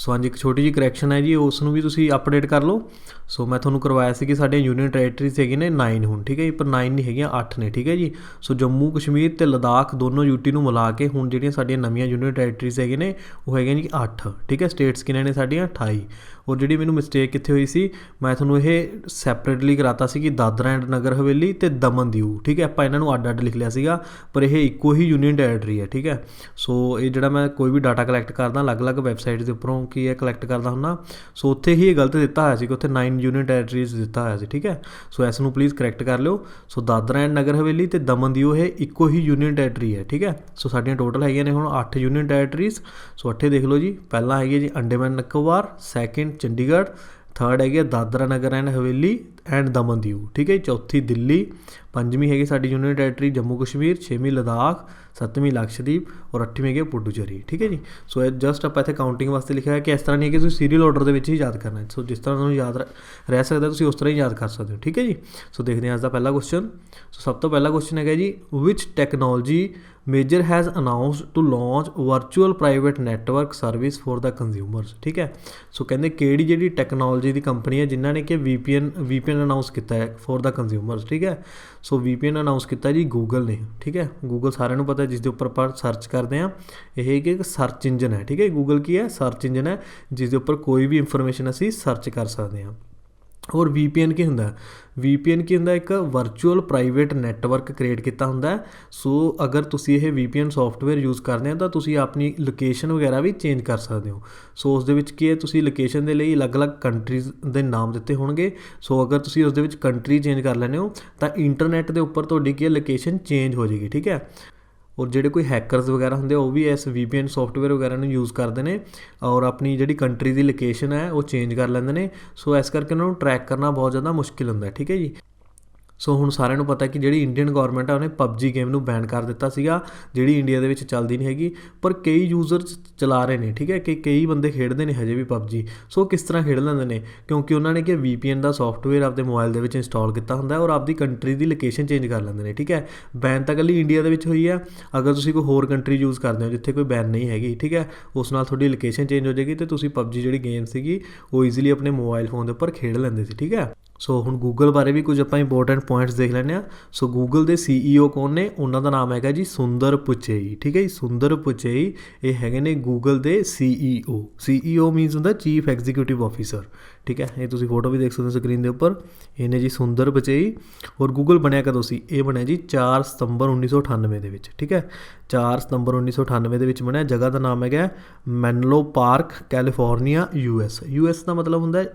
सो हाँ जी, एक छोटी जी करैक्शन है जी, उसनों भी तुसी अपडेट कर लो। सो मैं थोनों करवाया सी कि साडियां यूनियन टैरेटरीज हैगी ने 9 हुण, ठीक है जी, पर 9 नहीं हैगियां 8 ने, ठीक है जी। सो जम्मू कश्मीर ते लद्दाख दोनों यूटी नूं मिला के हुण जिहड़ियां साडियां नवीआं यूनियन टैरेटरीज हैगे ने वो हैगियां जी 8, ठीक है। स्टेट्स किन्ने ने साडियां 28। और जिहड़ी मैनूं मिसटेक कित्थे होई सी, मैं थोनों ये सैपरेटली कराता सी कि दादरा एंड नगर हवेली ते दमन दीऊ, ठीक है, आपां इन्हां नूं अड्ड अड्ड लिख लिया सीगा, पर यह इक्को ही यूनियन टैरेटरी है, ठीक है। सो ये जिहड़ा मैं कोई भी डाटा कलैक्ट करदा अलग अलग वैबसाइट के उपरों की है कलैक्ट करदा हुंदा, सो उत्थे ही गलत दिता होया सी कि उत्थे 9 यूनियन टैरेटरीज दिता होया सी, ठीक है। सो इस नूं प्लीज़ करैक्ट कर लिओ। सो दादरा एंड नगर हवेली ते दमन दीऊ ये इक्को ही यूनियन टैरेटरी है, ठीक है। सो साडियां टोटल हैगियां ने हुण 8 यूनियन टैरेटरीज। सो 8 देख लो जी, पहला है जी अंडमान निकोबार, सैकेंड चंडीगढ़, थर्ड है Dadra Nagar and Haveli and दमन दीऊ, ठीक है। चौथी दिल्ली, पंजवीं हैगी साडी यूनियन टैरेटरी जम्मू कश्मीर, 6वीं लद्दाख, 7वीं लक्षद्वीप और 8वीं हैगी पुडुचेरी, ठीक है जी। सो ये जस्ट आप इत्थे काउंटिंग वास्ते लिखा है कि इस तरह नहीं है कि सीरीयल ऑर्डर के ही याद करना है। सो जिस तरह तुहानूं याद रह सकता है उस तरह ही याद कर सकते हो, ठीक है जी। सो देखते हैं अज का पहला क्वेश्चन। सो सब तो पहला क्वेश्चन है जी, which technology major has announced to launch virtual private network service for the consumers, ठीक है। सो कहते किहड़ी जिहड़ी टैक्नोलॉजी की कंपनी है जिन्होंने कि वीपीएन अनाउंस किया है फॉर द कंज्यूमर्स, ठीक है। सो वीपीएन अनाउंस किया जी गूगल ने, ठीक है। गूगल साਰਿਆਂ ਨੂੰ पता है जिसके उपर आप सर्च करते हैं, यह एक सर्च इंजन है, ठीक है। गूगल की है सर्च इंजन है जिसके उपर कोई भी इंफॉर्मेशन असी सर्च कर सकते हैं। और VPN की होंदा, VPN की होंदा एक वर्चुअल प्राइवेट नैटवर्क क्रिएट किया होंदा है। सो अगर तुसी ये VPN सॉफ्टवेयर यूज़ करते हैं तो तुसी अपनी लोकेशन वगैरह भी चेंज कर सकते हो। सो उस दे विच की है, तुसी लोकेशन के लिए अलग अलग कंट्रीज़ के नाम दिते होणगे। सो अगर तुसी उस दे विच कंट्री चेंज कर लैंदे हो तो इंटरनैट के उपर तुहाडी की लोकेशन चेंज हो जाएगी, ठीक है। और ਜਿਹੜੇ कोई हैकरस वगैरह होंगे वो भी इस VPN सॉफ्टवेयर वगैरह ਨੂੰ यूज़ करते हैं और अपनी ਜਿਹੜੀ कंट्री की लोकेशन है वो चेंज कर लेंगे ने। सो इस करके उन्होंने ट्रैक करना बहुत ज़्यादा मुश्किल होंदा है, ठीक है जी। सो हुण सारिਆਂ ਨੂੰ पता है कि जिहड़ी इंडियन गौरमेंट है उन्हें PUBG गेम ਨੂੰ बैन कर दिता सीगा, जिहड़ी इंडिया ਦੇ ਵਿੱਚ ਚੱਲਦੀ नहीं हैगी, पर कई यूज़र चला रहे हैं, ठीक है, कि कई बंदे खेडते हैं हजे भी PUBG। सो किस तरह खेड लेंदे ने, क्योंकि उन्होंने कि VPN का सॉफ्टवेयर आपके मोबाइल के विच इंस्टॉल किया होंदा और आपकी कंट्री की लोकेशन चेंज कर लेंदे ने, ठीक है। बैन तो कल्ली इंडिया के विच हुई है, अगर तुसीं कोई होर कंट्री यूज़ करते हो जिथे कोई बैन नहीं हैगी, ठीक है, उस नाल थोड़ी लोकेशन चेंज हो जाएगी तो तुसीं PUBG जिहड़ी गेम सीगी वो ईजीली अपने मोबाइल फोन के उपर खेड लेंदे सी, ठीक है। सो हुण गूगल बारे भी कुछ आपां इंपोर्टेंट पॉइंट्स देख लैंदे आ। सो गूगल के CEO कौन ने, उन्हों का नाम है जी सुंदर पिचई, ठीक है जी। सुंदर पिचई ये है ने गूगल के CEO मीनस होंदा चीफ एग्जीक्यूटिव ऑफिसर, ठीक है। ये तुसीं फोटो भी देख सकते हो स्क्रीन के उपर, ये ने जी सुंदर पिचई। और गूगल बनया कदों सी, ये बनया जी 4 सितंबर 1998 के विच, ठीक है। 4 सितंबर 1998 के विच बनया। जगह का नाम है मेनलो पार्क, कैलीफोर्निया, US का मतलब होंदा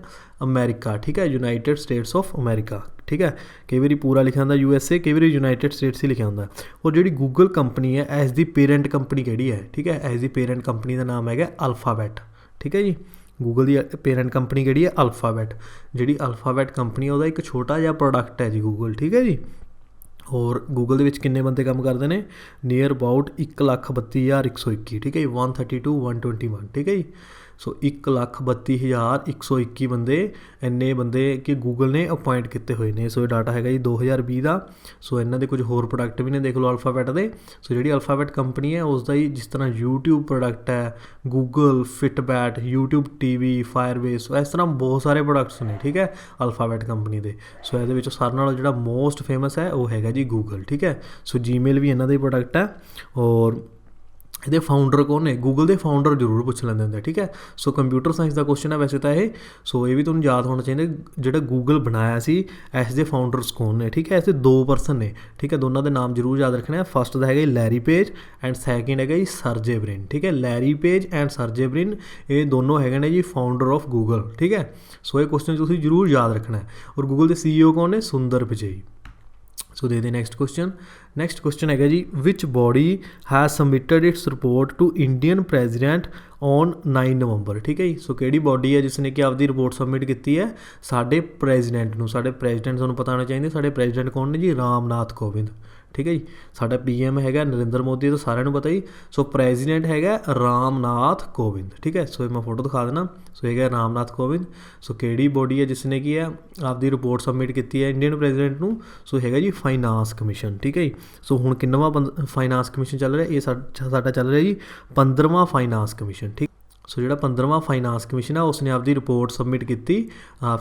अमेरिका, ठीक है, यूनाइटेड स्टेट्स ऑफ अमेरिका, ठीक है। कई बार पूरा लिखा होंदा USA, कई बार यूनाइटेड स्टेट्स ही लिखा होंदा। और जी गूगल कंपनी है एज दी पेरेंट कंपनी किहड़ी है, ठीक है, एज दी पेरेंट कंपनी का नाम है अल्फाबैट, ठीक है जी। गूगल की पेरेंट कंपनी किहड़ी है अल्फाबैट। जी अल्फाबैट कंपनी है वह एक छोटा जिहा प्रोडक्ट है जी गूगल, ठीक है जी। और गूगल के किन्ने बंदे काम करते हैं, नियर अबाउट 1,32,121, ठीक है, 132,121, ठीक है जी। सो 1,32,121 बंदे, इन्ने बंदे कि गूगल ने अपॉइंट किए हुए हैं। सो ये डाटा है जी 2020 का। सो इन्हों के कुछ होर प्रोडक्ट भी ने, देख लो अल्फाबैट के। सो जी अल्फाबैट कंपनी है उसका ही जिस तरह YouTube प्रोडक्ट है, गूगल फिटबैट, YouTube TV, फायरबेस, इस तरह बहुत सारे प्रोडक्ट्स ने, ठीक है, अल्फाबैट कंपनी के। सो ये सारे नालों जो मोस्ट फेमस है वो है जी गूगल, ठीक है। सो Gmail भी इन्हों का ही प्रोडक्ट है। और ये फाउंडर कौन है, गूगल के फाउंडर जरूर पूछ लेंदे होंदे, ठीक है। सो कंप्यूटर साइंस का क्वेश्चन है वैसे तो ये। सो ये भी तुहानूं याद होना चाहिए जो गूगल बनाया सी, इस दे फाउंडर्स कौन ने, ठीक है। ऐसे 2 पर्सन ने, ठीक है, दोनों के नाम जरूर याद रखने हैं। फस्ट का है लैरी पेज एंड सैकेंड है जी सर्जे ब्रिन, ठीक है। Larry page and Sergey Brin ये दोनों है जी फाउंडर ऑफ गूगल, ठीक है। सो ये क्वेश्चन तुसीं जरूर याद रखना है। और गूगल के CEO कौन है, Sundar Pichai. So the next question है जी, which body has submitted its report to Indian president on 9 November, ठीक है जी। सो केड़ी बॉडी है जिसने कि आपकी रिपोर्ट सबमिट की है साडे प्रेजिडेंट नूं। साडे प्रेजिडेंट तुहानूं पता होना चाहिए, साडे प्रेजिडेंट कौन ने जी, रामनाथ कोविंद, ठीक है जी। साडा PM है नरेंद्र मोदी, तो सारिਆਂ ਨੂੰ पता ही। सो प्रेजिडेंट है रामनाथ कोविंद, ठीक है। सो मैं फोटो दिखा देना। सो है रामनाथ कोविंद। सो केड़ी बॉडी है जिसने की है आपकी रिपोर्ट सबमिट की है इंडियन प्रेजिडेंट नूं। सो है जी फाइनांस कमीशन, ठीक है जी। सो हुण किन्नवां फाइनांस कमीशन चल रहा है, ये साडा चल रहा है जी 15वां फाइनांस कमीशन, ठीक। ਸੋ ਜਿਹੜਾ 15ਵਾਂ ਫਾਈਨਾਂਸ ਕਮਿਸ਼ਨ ਆ ਉਸਨੇ ਆਪਦੀ ਰਿਪੋਰਟ ਸਬਮਿਟ ਕੀਤੀ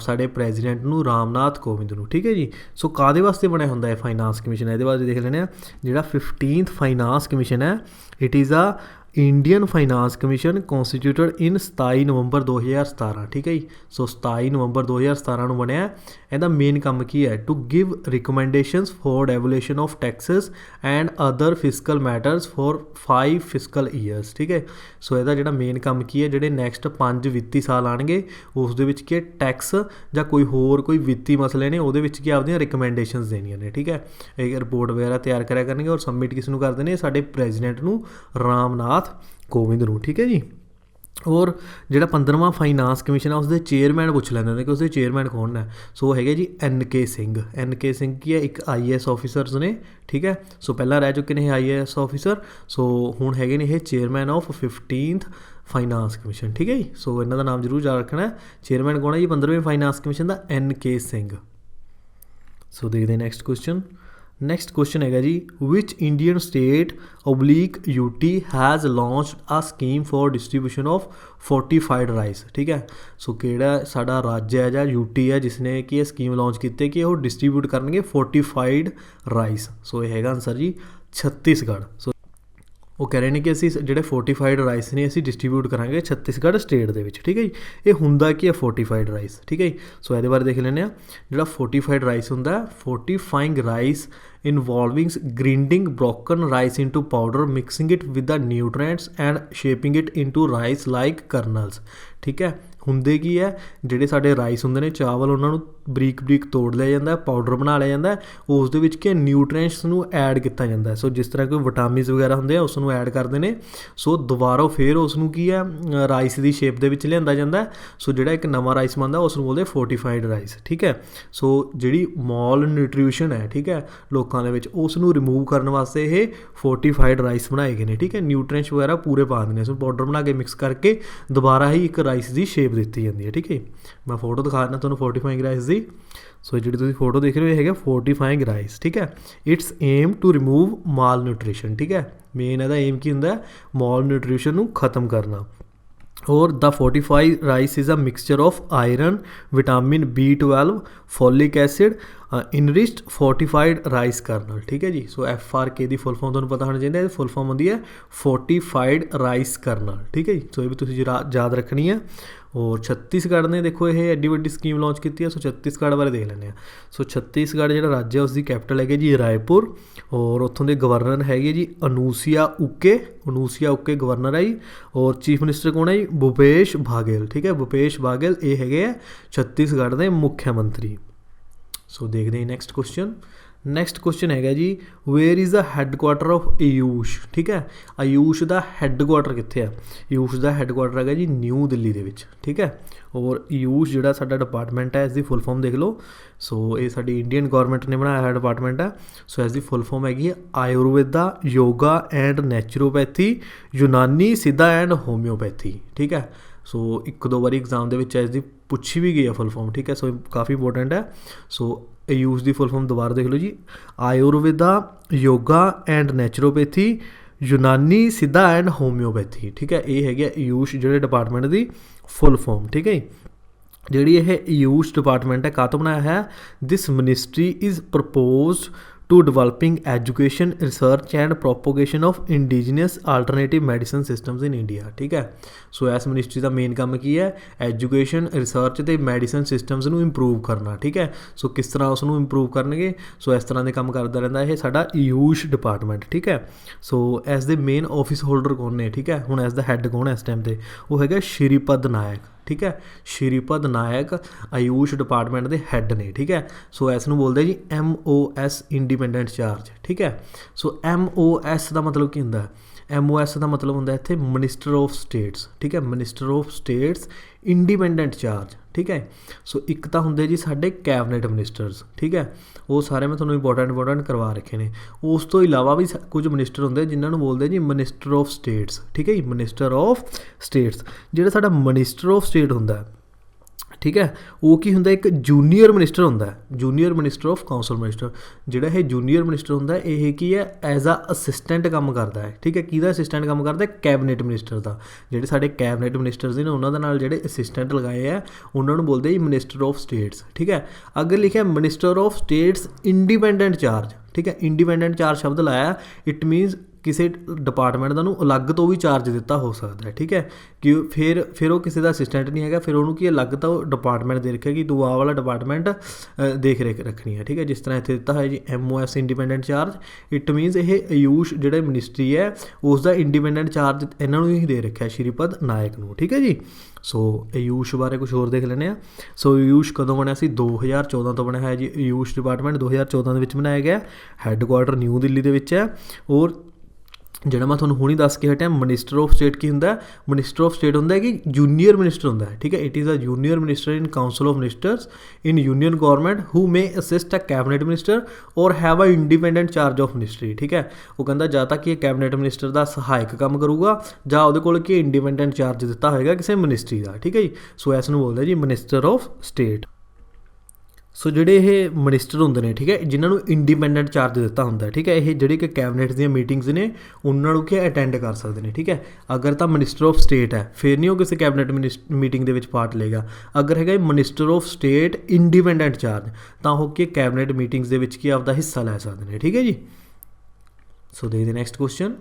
ਸਾਡੇ ਪ੍ਰੈਜ਼ੀਡੈਂਟ ਨੂੰ ਰਾਮਨਾਥ ਕੋਵਿੰਦ ਨੂੰ, ਠੀਕ ਹੈ ਜੀ। ਸੋ ਕਾਹਦੇ ਵਾਸਤੇ ਬਣਿਆ ਹੁੰਦਾ ਹੈ ਫਾਈਨਾਂਸ ਕਮਿਸ਼ਨ, ਇਹਦੇ ਬਾਰੇ ਦੇਖ ਲੈਂਦੇ ਹਾਂ। ਜਿਹੜਾ 15th ਫਾਈਨਾਂਸ ਕਮਿਸ਼ਨ ਹੈ, it is a Indian finance commission constituted in 27 November 2017, ਠੀਕ ਹੈ ਜੀ। ਸੋ 27 ਨਵੰਬਰ 2017 ਨੂੰ ਬਣਿਆ। ਇਹਦਾ ਮੇਨ ਕੰਮ ਕੀ ਹੈ? To give recommendations for devolution of taxes and other fiscal matters for 5 fiscal years, ਠੀਕ ਹੈ। ਸੋ ਇਹਦਾ ਜਿਹੜਾ ਮੇਨ ਕੰਮ ਕੀ ਹੈ, ਜਿਹੜੇ ਨੈਕਸਟ 5 ਵਿੱਤੀ ਸਾਲ ਆਉਣਗੇ ਉਸ ਦੇ ਵਿੱਚ ਕੀ ਟੈਕਸ ਜਾਂ ਕੋਈ ਵਿੱਤੀ ਮਸਲੇ ਨੇ ਉਹਦੇ ਵਿੱਚ ਕੀ ਆਪਦੀਆਂ ਰਿਕਮੈਂਡੇਸ਼ਨਸ ਦੇਣੀਆਂ ਨੇ, ਠੀਕ ਹੈ। ਇਹ ਰਿਪੋਰਟ ਵਗੈਰਾ ਤਿਆਰ ਕਰਿਆ ਕਰਨਗੇ ਔਰ ਸਬਮਿਟ ਕਿਸ ਨੂੰ ਕਰਦੇ ਨੇ? ਸਾਡੇ ਪ੍ਰੈਜ਼ੀਡੈਂਟ ਨੂੰ, ਰਾਮਨਾਥ ਕੋਵਿੰਦ ਨੂੰ, ਠੀਕ ਹੈ ਜੀ। ਔਰ ਜਿਹੜਾ 15ਵਾਂ ਫਾਈਨਾਂਸ ਕਮਿਸ਼ਨ ਆ ਉਸਦੇ ਚੇਅਰਮੈਨ ਪੁੱਛ ਲੈਂਦੇ ਨੇ ਕਿ ਉਸਦੇ ਚੇਅਰਮੈਨ ਕੌਣ ਹੈ। ਸੋ ਹੈਗੇ ਜੀ NK ਸਿੰਘ। NK ਸਿੰਘ ਕੀ ਹੈ? ਇੱਕ IAS ਆਫਿਸਰਸ ਨੇ, ਠੀਕ ਹੈ। ਸੋ ਪਹਿਲਾਂ ਰਹਿ ਚੁੱਕੇ ਨੇ ਇਹ IAS ਆਫਿਸਰ। ਸੋ ਹੁਣ ਹੈਗੇ ਨੇ ਇਹ chairman of 15th finance commission, ਠੀਕ ਹੈ ਜੀ। ਸੋ ਇਹਨਾਂ ਦਾ ਨਾਮ ਜ਼ਰੂਰ ਯਾਦ ਰੱਖਣਾ। ਚੇਅਰਮੈਨ ਕੌਣ ਹੈ ਜੀ 15ਵੇਂ ਫਾਈਨਾਂਸ ਕਮਿਸ਼ਨ ਦਾ? NK ਸਿੰਘ। ਸੋ ਦੇਖਦੇ ਨੈਕਸਟ ਕੁਐਸਚਨ। ਨੈਕਸਟ ਕੁਐਸਚਨ ਹੈਗਾ ਜੀ, which Indian state /UT has launched a scheme for distribution of fortified rice, ਠੀਕ ਹੈ। ਸੋ ਕਿਹੜਾ ਸਾਡਾ ਰਾਜ ਹੈ ਜਾਂ UT ਹੈ ਜਿਸ ਨੇ ਕਿ ਇਹ ਸਕੀਮ ਲਾਂਚ ਕੀਤੀ ਕਿ ਉਹ ਡਿਸਟਰੀਬਿਊਟ ਕਰਨਗੇ ਫੋਰਟੀਫਾਈਡ ਰਾਈਸ। ਸੋ ਇਹ ਹੈਗਾ ਆਨਸਰ ਜੀ ਛੱਤੀਸਗੜ੍ਹ। ਸੋ ਉਹ ਕਹਿ ਰਹੇ ਨੇ ਕਿ ਅਸੀਂ ਜਿਹੜੇ ਫੋਰਟੀਫਾਈਡ ਰਾਈਸ ਨੇ ਅਸੀਂ ਡਿਸਟਰੀਬਿਊਟ ਕਰਾਂਗੇ ਛੱਤੀਸਗੜ੍ਹ ਸਟੇਟ ਦੇ ਵਿੱਚ, ਠੀਕ ਹੈ ਜੀ। ਇਹ ਹੁੰਦਾ ਕੀ ਹੈ? ਫੋਰਟੀਫਾਈਡ ਰਾਈਸ, ਠੀਕ ਹੈ ਜੀ। ਸੋ ਇਹਦੇ ਬਾਰੇ ਦੇਖ ਲੈਂਦੇ ਹਾਂ। ਜਿਹੜਾ ਫੋਰਟੀਫਾਈਡ ਰਾਈਸ ਹੁੰਦਾ, ਫੋਰਟੀਫਾਈਂਗ rice involving grinding broken rice into powder, mixing it with the nutrients and shaping it into rice like kernels, ਠੀਕ ਹੈ। ਹੁੰਦੇ ਕੀ ਹੈ? ਜਿਹੜੇ ਸਾਡੇ ਰਾਈਸ ਹੁੰਦੇ ਨੇ ਚਾਵਲ, ਉਹਨਾਂ ਨੂੰ ਬਰੀਕ ਬਰੀਕ ਤੋੜ ਲਿਆ ਜਾਂਦਾ, ਪਾਊਡਰ ਬਣਾ ਲਿਆ ਜਾਂਦਾ। ਉਸ ਦੇ ਵਿੱਚ ਕੀ ਨਿਊਟ੍ਰੀਐਂਟਸ ਨੂੰ ਐਡ ਕੀਤਾ ਜਾਂਦਾ। ਸੋ ਜਿਸ ਤਰ੍ਹਾਂ ਕੋਈ ਵਿਟਾਮਿਨਸ ਵਗੈਰਾ ਹੁੰਦੇ ਆ ਉਸ ਨੂੰ ਐਡ ਕਰਦੇ ਨੇ। ਸੋ ਦੁਬਾਰਾ ਫਿਰ ਉਸ ਨੂੰ ਕੀ ਹੈ ਰਾਈਸ ਦੀ ਸ਼ੇਪ ਦੇ ਵਿੱਚ ਲਿਆਂਦਾ ਜਾਂਦਾ। ਸੋ ਜਿਹੜਾ ਇੱਕ ਨਵਾਂ ਰਾਈਸ ਬਣਦਾ ਉਸ ਨੂੰ ਬੋਲਦੇ ਫੋਰਟੀਫਾਈਡ ਰਾਈਸ, ਠੀਕ ਹੈ। ਸੋ ਜਿਹੜੀ ਮਾਲ ਨਿਊਟ੍ਰੀਸ਼ਨ ਹੈ, ਠੀਕ ਹੈ, ਲੋਕਾਂ ਦੇ ਵਿੱਚ ਉਸ ਨੂੰ ਰਿਮੂਵ ਕਰਨ ਵਾਸਤੇ ਇਹ ਫੋਰਟੀਫਾਈਡ ਰਾਈਸ ਬਣਾਏ ਗਏ ਨੇ, ਠੀਕ ਹੈ। ਨਿਊਟ੍ਰੀਐਂਟਸ ਵਗੈਰਾ ਪੂਰੇ ਪਾ ਦਿੰਦੇ, ਸੋ ਪਾਊਡਰ ਬਣਾ ਕੇ ਮਿਕਸ ਕਰਕੇ ਦੁਬਾਰਾ ਹੀ ਇੱਕ ਰਾਈਸ ਦੀ ਸ਼ੇਪ ਦਿੱਤੀ ਜਾਂਦੀ ਹੈ, ਠੀਕ ਹੈ। ਮੈਂ ਫੋਟੋ ਦਿਖਾ ਦਿੰਦਾ ਤੁਹਾਨੂੰ ਫੋਰਟੀਫਾਈਂਗ ਰਾਈਸ ਦੀ। ਸੋ ਜਿਹੜੀ ਤੁਸੀਂ ਫੋਟੋ ਦੇਖ ਰਹੇ ਹੋ ਇਹ ਹੈਗਾ ਫੋਰਟੀਫਾਈਂਗ ਰਾਈਸ, ਠੀਕ ਹੈ। It's aim to remove malnutrition, ਠੀਕ ਹੈ। ਮੇਨ ਇਹਦਾ ਏਮ ਕੀ ਹੁੰਦਾ? ਮਾਲ ਨਿਊਟ੍ਰੀਸ਼ਨ ਨੂੰ ਖਤਮ ਕਰਨਾ। ਔਰ the fortified rice is a mixture of iron, vitamin B12, folic acid, enriched fortified rice kernel, ਠੀਕ ਹੈ ਜੀ। ਸੋ FRK ਦੀ ਫੁੱਲ ਫਾਰਮ ਤੁਹਾਨੂੰ ਪਤਾ ਹੋਣਾ ਚਾਹੀਦਾ। ਇਹ ਫੁੱਲ ਫਾਰਮ ਹੁੰਦੀ ਹੈ ਫੋਰਟੀਫਾਈਡ ਰਾਈਸ ਕਰਨਲ, ਠੀਕ ਹੈ ਜੀ। ਸੋ ਇਹ ਵੀ ਤੁਸੀਂ ਯਾਦ ਰੱਖਣੀ ਹੈ। ਔਰ ਛੱਤੀਸਗੜ੍ਹ ਨੇ ਦੇਖੋ ਇਹ ਐਡੀ ਵੱਡੀ ਸਕੀਮ ਲਾਂਚ ਕੀਤੀ ਹੈ। ਸੋ ਛੱਤੀਸਗੜ੍ਹ ਬਾਰੇ ਦੇਖ ਲੈਂਦੇ ਹਾਂ। ਸੋ ਛੱਤੀਸਗੜ੍ਹ ਜਿਹੜਾ ਰਾਜ ਹੈ ਉਸਦੀ ਕੈਪੀਟਲ ਹੈਗੀ ਜੀ ਰਾਏਪੁਰ। ਔਰ ਉੱਥੋਂ ਦੇ ਗਵਰਨਰ ਹੈਗੇ ਜੀ ਅਨੂਸਿਆ ਉਕੇ ਗਵਰਨਰ ਹੈ ਜੀ। ਔਰ ਚੀਫ ਮਿਨਿਸਟਰ ਕੌਣ ਹੈ ਜੀ? ਭੁਪੇਸ਼ ਬਾਘੇਲ, ਠੀਕ ਹੈ। ਭੁਪੇਸ਼ ਬਾਘੇਲ ਇਹ ਹੈਗੇ ਆ ਛੱਤੀਸਗੜ੍ਹ ਦੇ ਮੁੱਖ ਮੰਤਰੀ। ਸੋ ਦੇਖਦੇ ਹਾਂ ਨੈਕਸਟ ਕੁਐਸਚਨ। ਨੈਕਸਟ ਕੁਐਸਚਨ ਹੈਗਾ ਜੀ, where is the headquarter of Ayush, ਠੀਕ ਹੈ। ਆਯੂਸ਼ ਦਾ ਹੈੱਡਕੁਆਟਰ ਕਿੱਥੇ ਹੈ? ਆਯੂਸ਼ ਦਾ ਹੈੱਡਕੁਆਟਰ ਹੈਗਾ ਜੀ ਨਿਊ ਦਿੱਲੀ ਦੇ ਵਿੱਚ, ਠੀਕ ਹੈ। ਔਰ ਆਯੂਸ਼ ਜਿਹੜਾ ਸਾਡਾ ਡਿਪਾਰਟਮੈਂਟ ਹੈ ਇਸ ਦੀ ਫੁੱਲ ਫਾਰਮ ਦੇਖ ਲਓ। ਸੋ ਇਹ ਸਾਡੀ ਇੰਡੀਅਨ ਗੌਰਮੈਂਟ ਨੇ ਬਣਾਇਆ ਹੋਇਆ ਡਿਪਾਰਟਮੈਂਟ ਹੈ। ਸੋ ਇਸ ਦੀ ਫੁੱਲ ਫਾਰਮ ਹੈਗੀ ਹੈ ਆਯੁਰਵੇਦਾ, ਯੋਗਾ ਐਂਡ ਨੈਚੁਰੋਪੈਥੀ, ਯੂਨਾਨੀ ਸਿੱਧਾ ਐਂਡ ਹੋਮਿਓਪੈਥੀ, ਠੀਕ ਹੈ। ਸੋ ਇੱਕ ਦੋ ਵਾਰੀ ਐਗਜ਼ਾਮ ਦੇ ਵਿੱਚ ਇਸ ਦੀ ਪੁੱਛੀ ਵੀ ਗਈ ਹੈ ਫੁੱਲ ਫਾਰਮ, ਠੀਕ ਹੈ। ਸੋ ਕਾਫੀ ਇੰਪੋਰਟੈਂਟ ਹੈ। ਸੋ ਆਯੂਸ਼ ਦੀ ਫੁੱਲ ਫਾਰਮ ਦੁਬਾਰਾ ਦੇਖ ਲਓ ਜੀ, ਆਯੁਰਵੇਦਾ, ਯੋਗਾ ਐਂਡ ਨੈਚੁਰੋਪੈਥੀ, ਯੂਨਾਨੀ ਸਿੱਧਾ ਐਂਡ ਹੋਮਿਓਪੈਥੀ, ਠੀਕ ਹੈ। ਇਹ ਹੈਗੀ ਆਯੂਸ਼ ਜਿਹੜੇ ਡਿਪਾਰਟਮੈਂਟ ਦੀ ਫੁੱਲ ਫਾਰਮ, ਠੀਕ ਹੈ। ਜਿਹੜੀ ਇਹ ਆਯੂਸ਼ ਡਿਪਾਰਟਮੈਂਟ ਹੈ ਕਾਹਤੋਂ ਬਣਾਇਆ ਹੈ? This ministry is proposed to developing education, research and propagation of indigenous alternative medicine systems in India, ਠੀਕ ਹੈ। ਸੋ ਇਸ ਮਿਨਿਸਟਰੀ ਦਾ ਮੇਨ ਕੰਮ ਕੀ ਹੈ? ਐਜੂਕੇਸ਼ਨ, ਰਿਸਰਚ ਅਤੇ ਮੈਡੀਸਨ ਸਿਸਟਮਸ ਨੂੰ ਇੰਪਰੂਵ ਕਰਨਾ, ਠੀਕ ਹੈ। ਸੋ ਕਿਸ ਤਰ੍ਹਾਂ ਉਸ ਨੂੰ ਇੰਪਰੂਵ ਕਰਨਗੇ? ਸੋ ਇਸ ਤਰ੍ਹਾਂ ਦੇ ਕੰਮ ਕਰਦਾ ਰਹਿੰਦਾ ਇਹ ਸਾਡਾ ਆਯੂਸ਼ ਡਿਪਾਰਟਮੈਂਟ, ਠੀਕ ਹੈ। ਸੋ ਇਸ ਦੇ ਮੇਨ ਆਫਿਸ ਹੋਲਡਰ ਕੌਣ ਨੇ, ਠੀਕ ਹੈ। ਹੁਣ ਇਸ ਦਾ ਹੈੱਡ ਕੌਣ ਹੈ ਇਸ ਟਾਈਮ 'ਤੇ? ਉਹ ਹੈਗਾ ਸ਼੍ਰੀਪਦ ਨਾਇਕ, ਠੀਕ ਹੈ। ਸ਼੍ਰੀਪਦ ਨਾਇਕ ਆਯੂਸ਼ ਡਿਪਾਰਟਮੈਂਟ ਦੇ ਹੈੱਡ ਨੇ, ਠੀਕ ਹੈ। ਸੋ ਇਸ ਨੂੰ ਬੋਲਦੇ ਜੀ MOS ਇੰਡੀਪੈਂਡੈਂਟ ਚਾਰਜ, ਠੀਕ ਹੈ। ਸੋ MOS ਦਾ ਮਤਲਬ ਕੀ ਹੁੰਦਾ? MOS ਦਾ ਮਤਲਬ ਹੁੰਦਾ ਇੱਥੇ ਮਿਨਿਸਟਰ ਆਫ ਸਟੇਟਸ, ਠੀਕ ਹੈ। Minister of states independent charge, ਠੀਕ ਹੈ। ਸੋ ਇੱਕ ਤਾਂ ਹੁੰਦੇ ਜੀ ਸਾਡੇ ਕੈਬਨਿਟ ਮਿਨਿਸਟਰਸ, ਠੀਕ ਹੈ। ਉਹ ਸਾਰੇ ਮੈਂ ਤੁਹਾਨੂੰ ਇੰਪੋਰਟੈਂਟ ਕਰਵਾ ਰੱਖੇ ਨੇ। ਉਸ ਤੋਂ ਇਲਾਵਾ ਵੀ ਕੁਝ ਮਿਨਿਸਟਰ ਹੁੰਦੇ ਜਿਨ੍ਹਾਂ ਨੂੰ ਬੋਲਦੇ ਜੀ ਮਿਨਿਸਟਰ ਆਫ ਸਟੇਟਸ, ਠੀਕ ਹੈ ਜੀ। ਮਿਨਿਸਟਰ ਆਫ ਸਟੇਟਸ ਜਿਹੜਾ ਸਾਡਾ ਮਿਨਿਸਟਰ ਆਫ ਸਟੇਟ ਹੁੰਦਾ ਠੀਕ ਹੈ। ਉਹ ਕੀ ਹੁੰਦਾ, ਇੱਕ ਜੂਨੀਅਰ ਮਿਨਿਸਟਰ ਹੁੰਦਾ, junior minister of council minister. ਜਿਹੜਾ ਇਹ ਜੂਨੀਅਰ ਮਿਨਿਸਟਰ ਹੁੰਦਾ ਇਹ ਕੀ ਹੈ, ਐਜ਼ ਆ ਅਸਿਸਟੈਂਟ ਕੰਮ ਕਰਦਾ ਹੈ। ਠੀਕ ਹੈ, ਕਿਹਦਾ ਅਸਿਸਟੈਂਟ ਕੰਮ ਕਰਦਾ, ਕੈਬਨਿਟ ਮਿਨਿਸਟਰ ਦਾ। ਜਿਹੜੇ ਸਾਡੇ ਕੈਬਨਿਟ ਮਿਨਿਸਟਰਸ ਨੇ ਉਹਨਾਂ ਦੇ ਨਾਲ ਜਿਹੜੇ ਅਸਿਸਟੈਂਟ ਲਗਾਏ ਆ ਉਹਨਾਂ ਨੂੰ ਬੋਲਦੇ ਜੀ ਮਿਨਿਸਟਰ ਆਫ ਸਟੇਟਸ। ਠੀਕ ਹੈ, ਅੱਗੇ ਲਿਖਿਆ minister of states independent charge. ਠੀਕ ਹੈ, ਇੰਡੀਪੈਂਡੈਂਟ ਚਾਰਜ ਸ਼ਬਦ ਲਾਇਆ, ਇਟ ਮੀਨਸ ਕਿਸੇ ਡਿਪਾਰਟਮੈਂਟ ਦਾ ਨੂੰ ਅਲੱਗ ਤੋਂ ਵੀ ਚਾਰਜ ਦਿੱਤਾ ਹੋ ਸਕਦਾ ਹੈ। ਠੀਕ ਹੈ, ਕਿ ਫਿਰ ਉਹ ਕਿਸੇ ਦਾ ਅਸਿਸਟੈਂਟ ਨਹੀਂ ਹੈਗਾ, ਫਿਰ ਉਹਨੂੰ ਕੀ ਅਲੱਗ ਤੋਂ ਡਿਪਾਰਟਮੈਂਟ ਦੇ ਰੱਖਿਆ ਕਿ ਤੂੰ ਆਹ ਵਾਲਾ ਡਿਪਾਰਟਮੈਂਟ ਦੇਖ ਰੇਖ ਰੱਖਣੀ ਹੈ। ਠੀਕ ਹੈ, ਜਿਸ ਤਰ੍ਹਾਂ ਇੱਥੇ ਦਿੱਤਾ ਹੋਇਆ ਜੀ MOS independent charge, it means ਇਹ ਆਯੂਸ਼ ਜਿਹੜਾ ਮਿਨਿਸਟਰੀ ਹੈ ਉਸ ਦਾ ਇੰਡੀਪੈਂਡੈਂਟ ਚਾਰਜ ਇਹਨਾਂ ਨੂੰ ਹੀ ਦੇ ਰੱਖਿਆ ਸ਼੍ਰੀਪਦ ਨਾਇਕ ਨੂੰ। ਠੀਕ ਹੈ ਜੀ, ਸੋ ਆਯੂਸ਼ ਬਾਰੇ ਕੁਛ ਹੋਰ ਦੇਖ ਲੈਂਦੇ ਹਾਂ। ਸੋ ਆਯੂਸ਼ ਕਦੋਂ ਬਣਿਆ ਸੀ, 2014 ਤੋਂ ਬਣਿਆ ਹੋਇਆ ਜੀ। ਆਯੂਸ਼ ਡਿਪਾਰਟਮੈਂਟ 2014 ਦੇ ਵਿੱਚ ਬਣਾਇਆ ਗਿਆ, ਹੈੱਡਕੁਆਟਰ ਨਿਊ ਦਿੱਲੀ ਦੇ ਵਿੱਚ ਹੈ। ਔਰ ਜਿਹੜਾ ਮੈਂ ਤੁਹਾਨੂੰ ਹੁਣੀ ਦੱਸ ਕੇ ਹਟਿਆ ਮਿਨਿਸਟਰ ਆਫ ਸਟੇਟ ਕੀ ਹੁੰਦਾ, ਮਿਨਿਸਟਰ ਆਫ ਸਟੇਟ ਹੁੰਦਾ ਕਿ ਜੂਨੀਅਰ ਮਿਨਿਸਟਰ ਹੁੰਦਾ ਹੈ। ਠੀਕ ਹੈ, it is a junior minister in council of ministers in union government who may assist a cabinet minister or have a independent charge of ministry. ਠੀਕ ਹੈ, ਉਹ ਕਹਿੰਦਾ ਜਾਂ ਤਾਂ ਕਿ ਇਹ ਕੈਬਨਿਟ ਮਿਨਿਸਟਰ ਦਾ ਸਹਾਇਕ ਕੰਮ ਕਰੂਗਾ ਜਾਂ ਉਹਦੇ ਕੋਲ ਕੀ ਇੰਡੀਪੈਂਡੈਂਟ ਚਾਰਜ ਦਿੱਤਾ ਹੋਏਗਾ ਕਿਸੇ ਮਿਨਿਸਟਰੀ ਦਾ। ਠੀਕ ਹੈ ਜੀ, ਸੋ ਇਸ ਨੂੰ ਬੋਲਦੇ ਜੀ ਮਿਨਿਸਟਰ ਆਫ ਸਟੇਟ। ਸੋ ਜਿਹੜੇ ਇਹ ਮਿਨਿਸਟਰ ਹੁੰਦੇ ਨੇ, ਠੀਕ ਹੈ, ਜਿਨ੍ਹਾਂ ਨੂੰ ਇੰਡੀਪੈਂਡੈਂਟ ਚਾਰਜ ਦਿੱਤਾ ਹੁੰਦਾ। ਠੀਕ ਹੈ, ਇਹ ਜਿਹੜੇ ਕਿ ਕੈਬਨਿਟ ਦੀਆਂ ਮੀਟਿੰਗਸ ਨੇ ਉਹਨਾਂ ਨੂੰ ਕੀ ਅਟੈਂਡ ਕਰ ਸਕਦੇ ਨੇ। ਠੀਕ ਹੈ, ਅਗਰ ਤਾਂ ਮਿਨਿਸਟਰ ਆਫ ਸਟੇਟ ਹੈ ਫਿਰ ਨਹੀਂ ਉਹ ਕਿਸੇ ਕੈਬਨਿਟ ਮੀਟਿੰਗ ਦੇ ਵਿੱਚ ਪਾਰਟ ਲਏਗਾ। ਅਗਰ ਹੈਗਾ minister of state independent charge ਤਾਂ ਉਹ ਕੀ ਕੈਬਨਿਟ ਮੀਟਿੰਗਸ ਦੇ ਵਿੱਚ ਕੀ ਆਪਦਾ ਹਿੱਸਾ ਲੈ ਸਕਦੇ ਨੇ। ਠੀਕ ਹੈ ਜੀ, ਸੋ ਦੇਖਦੇ next question.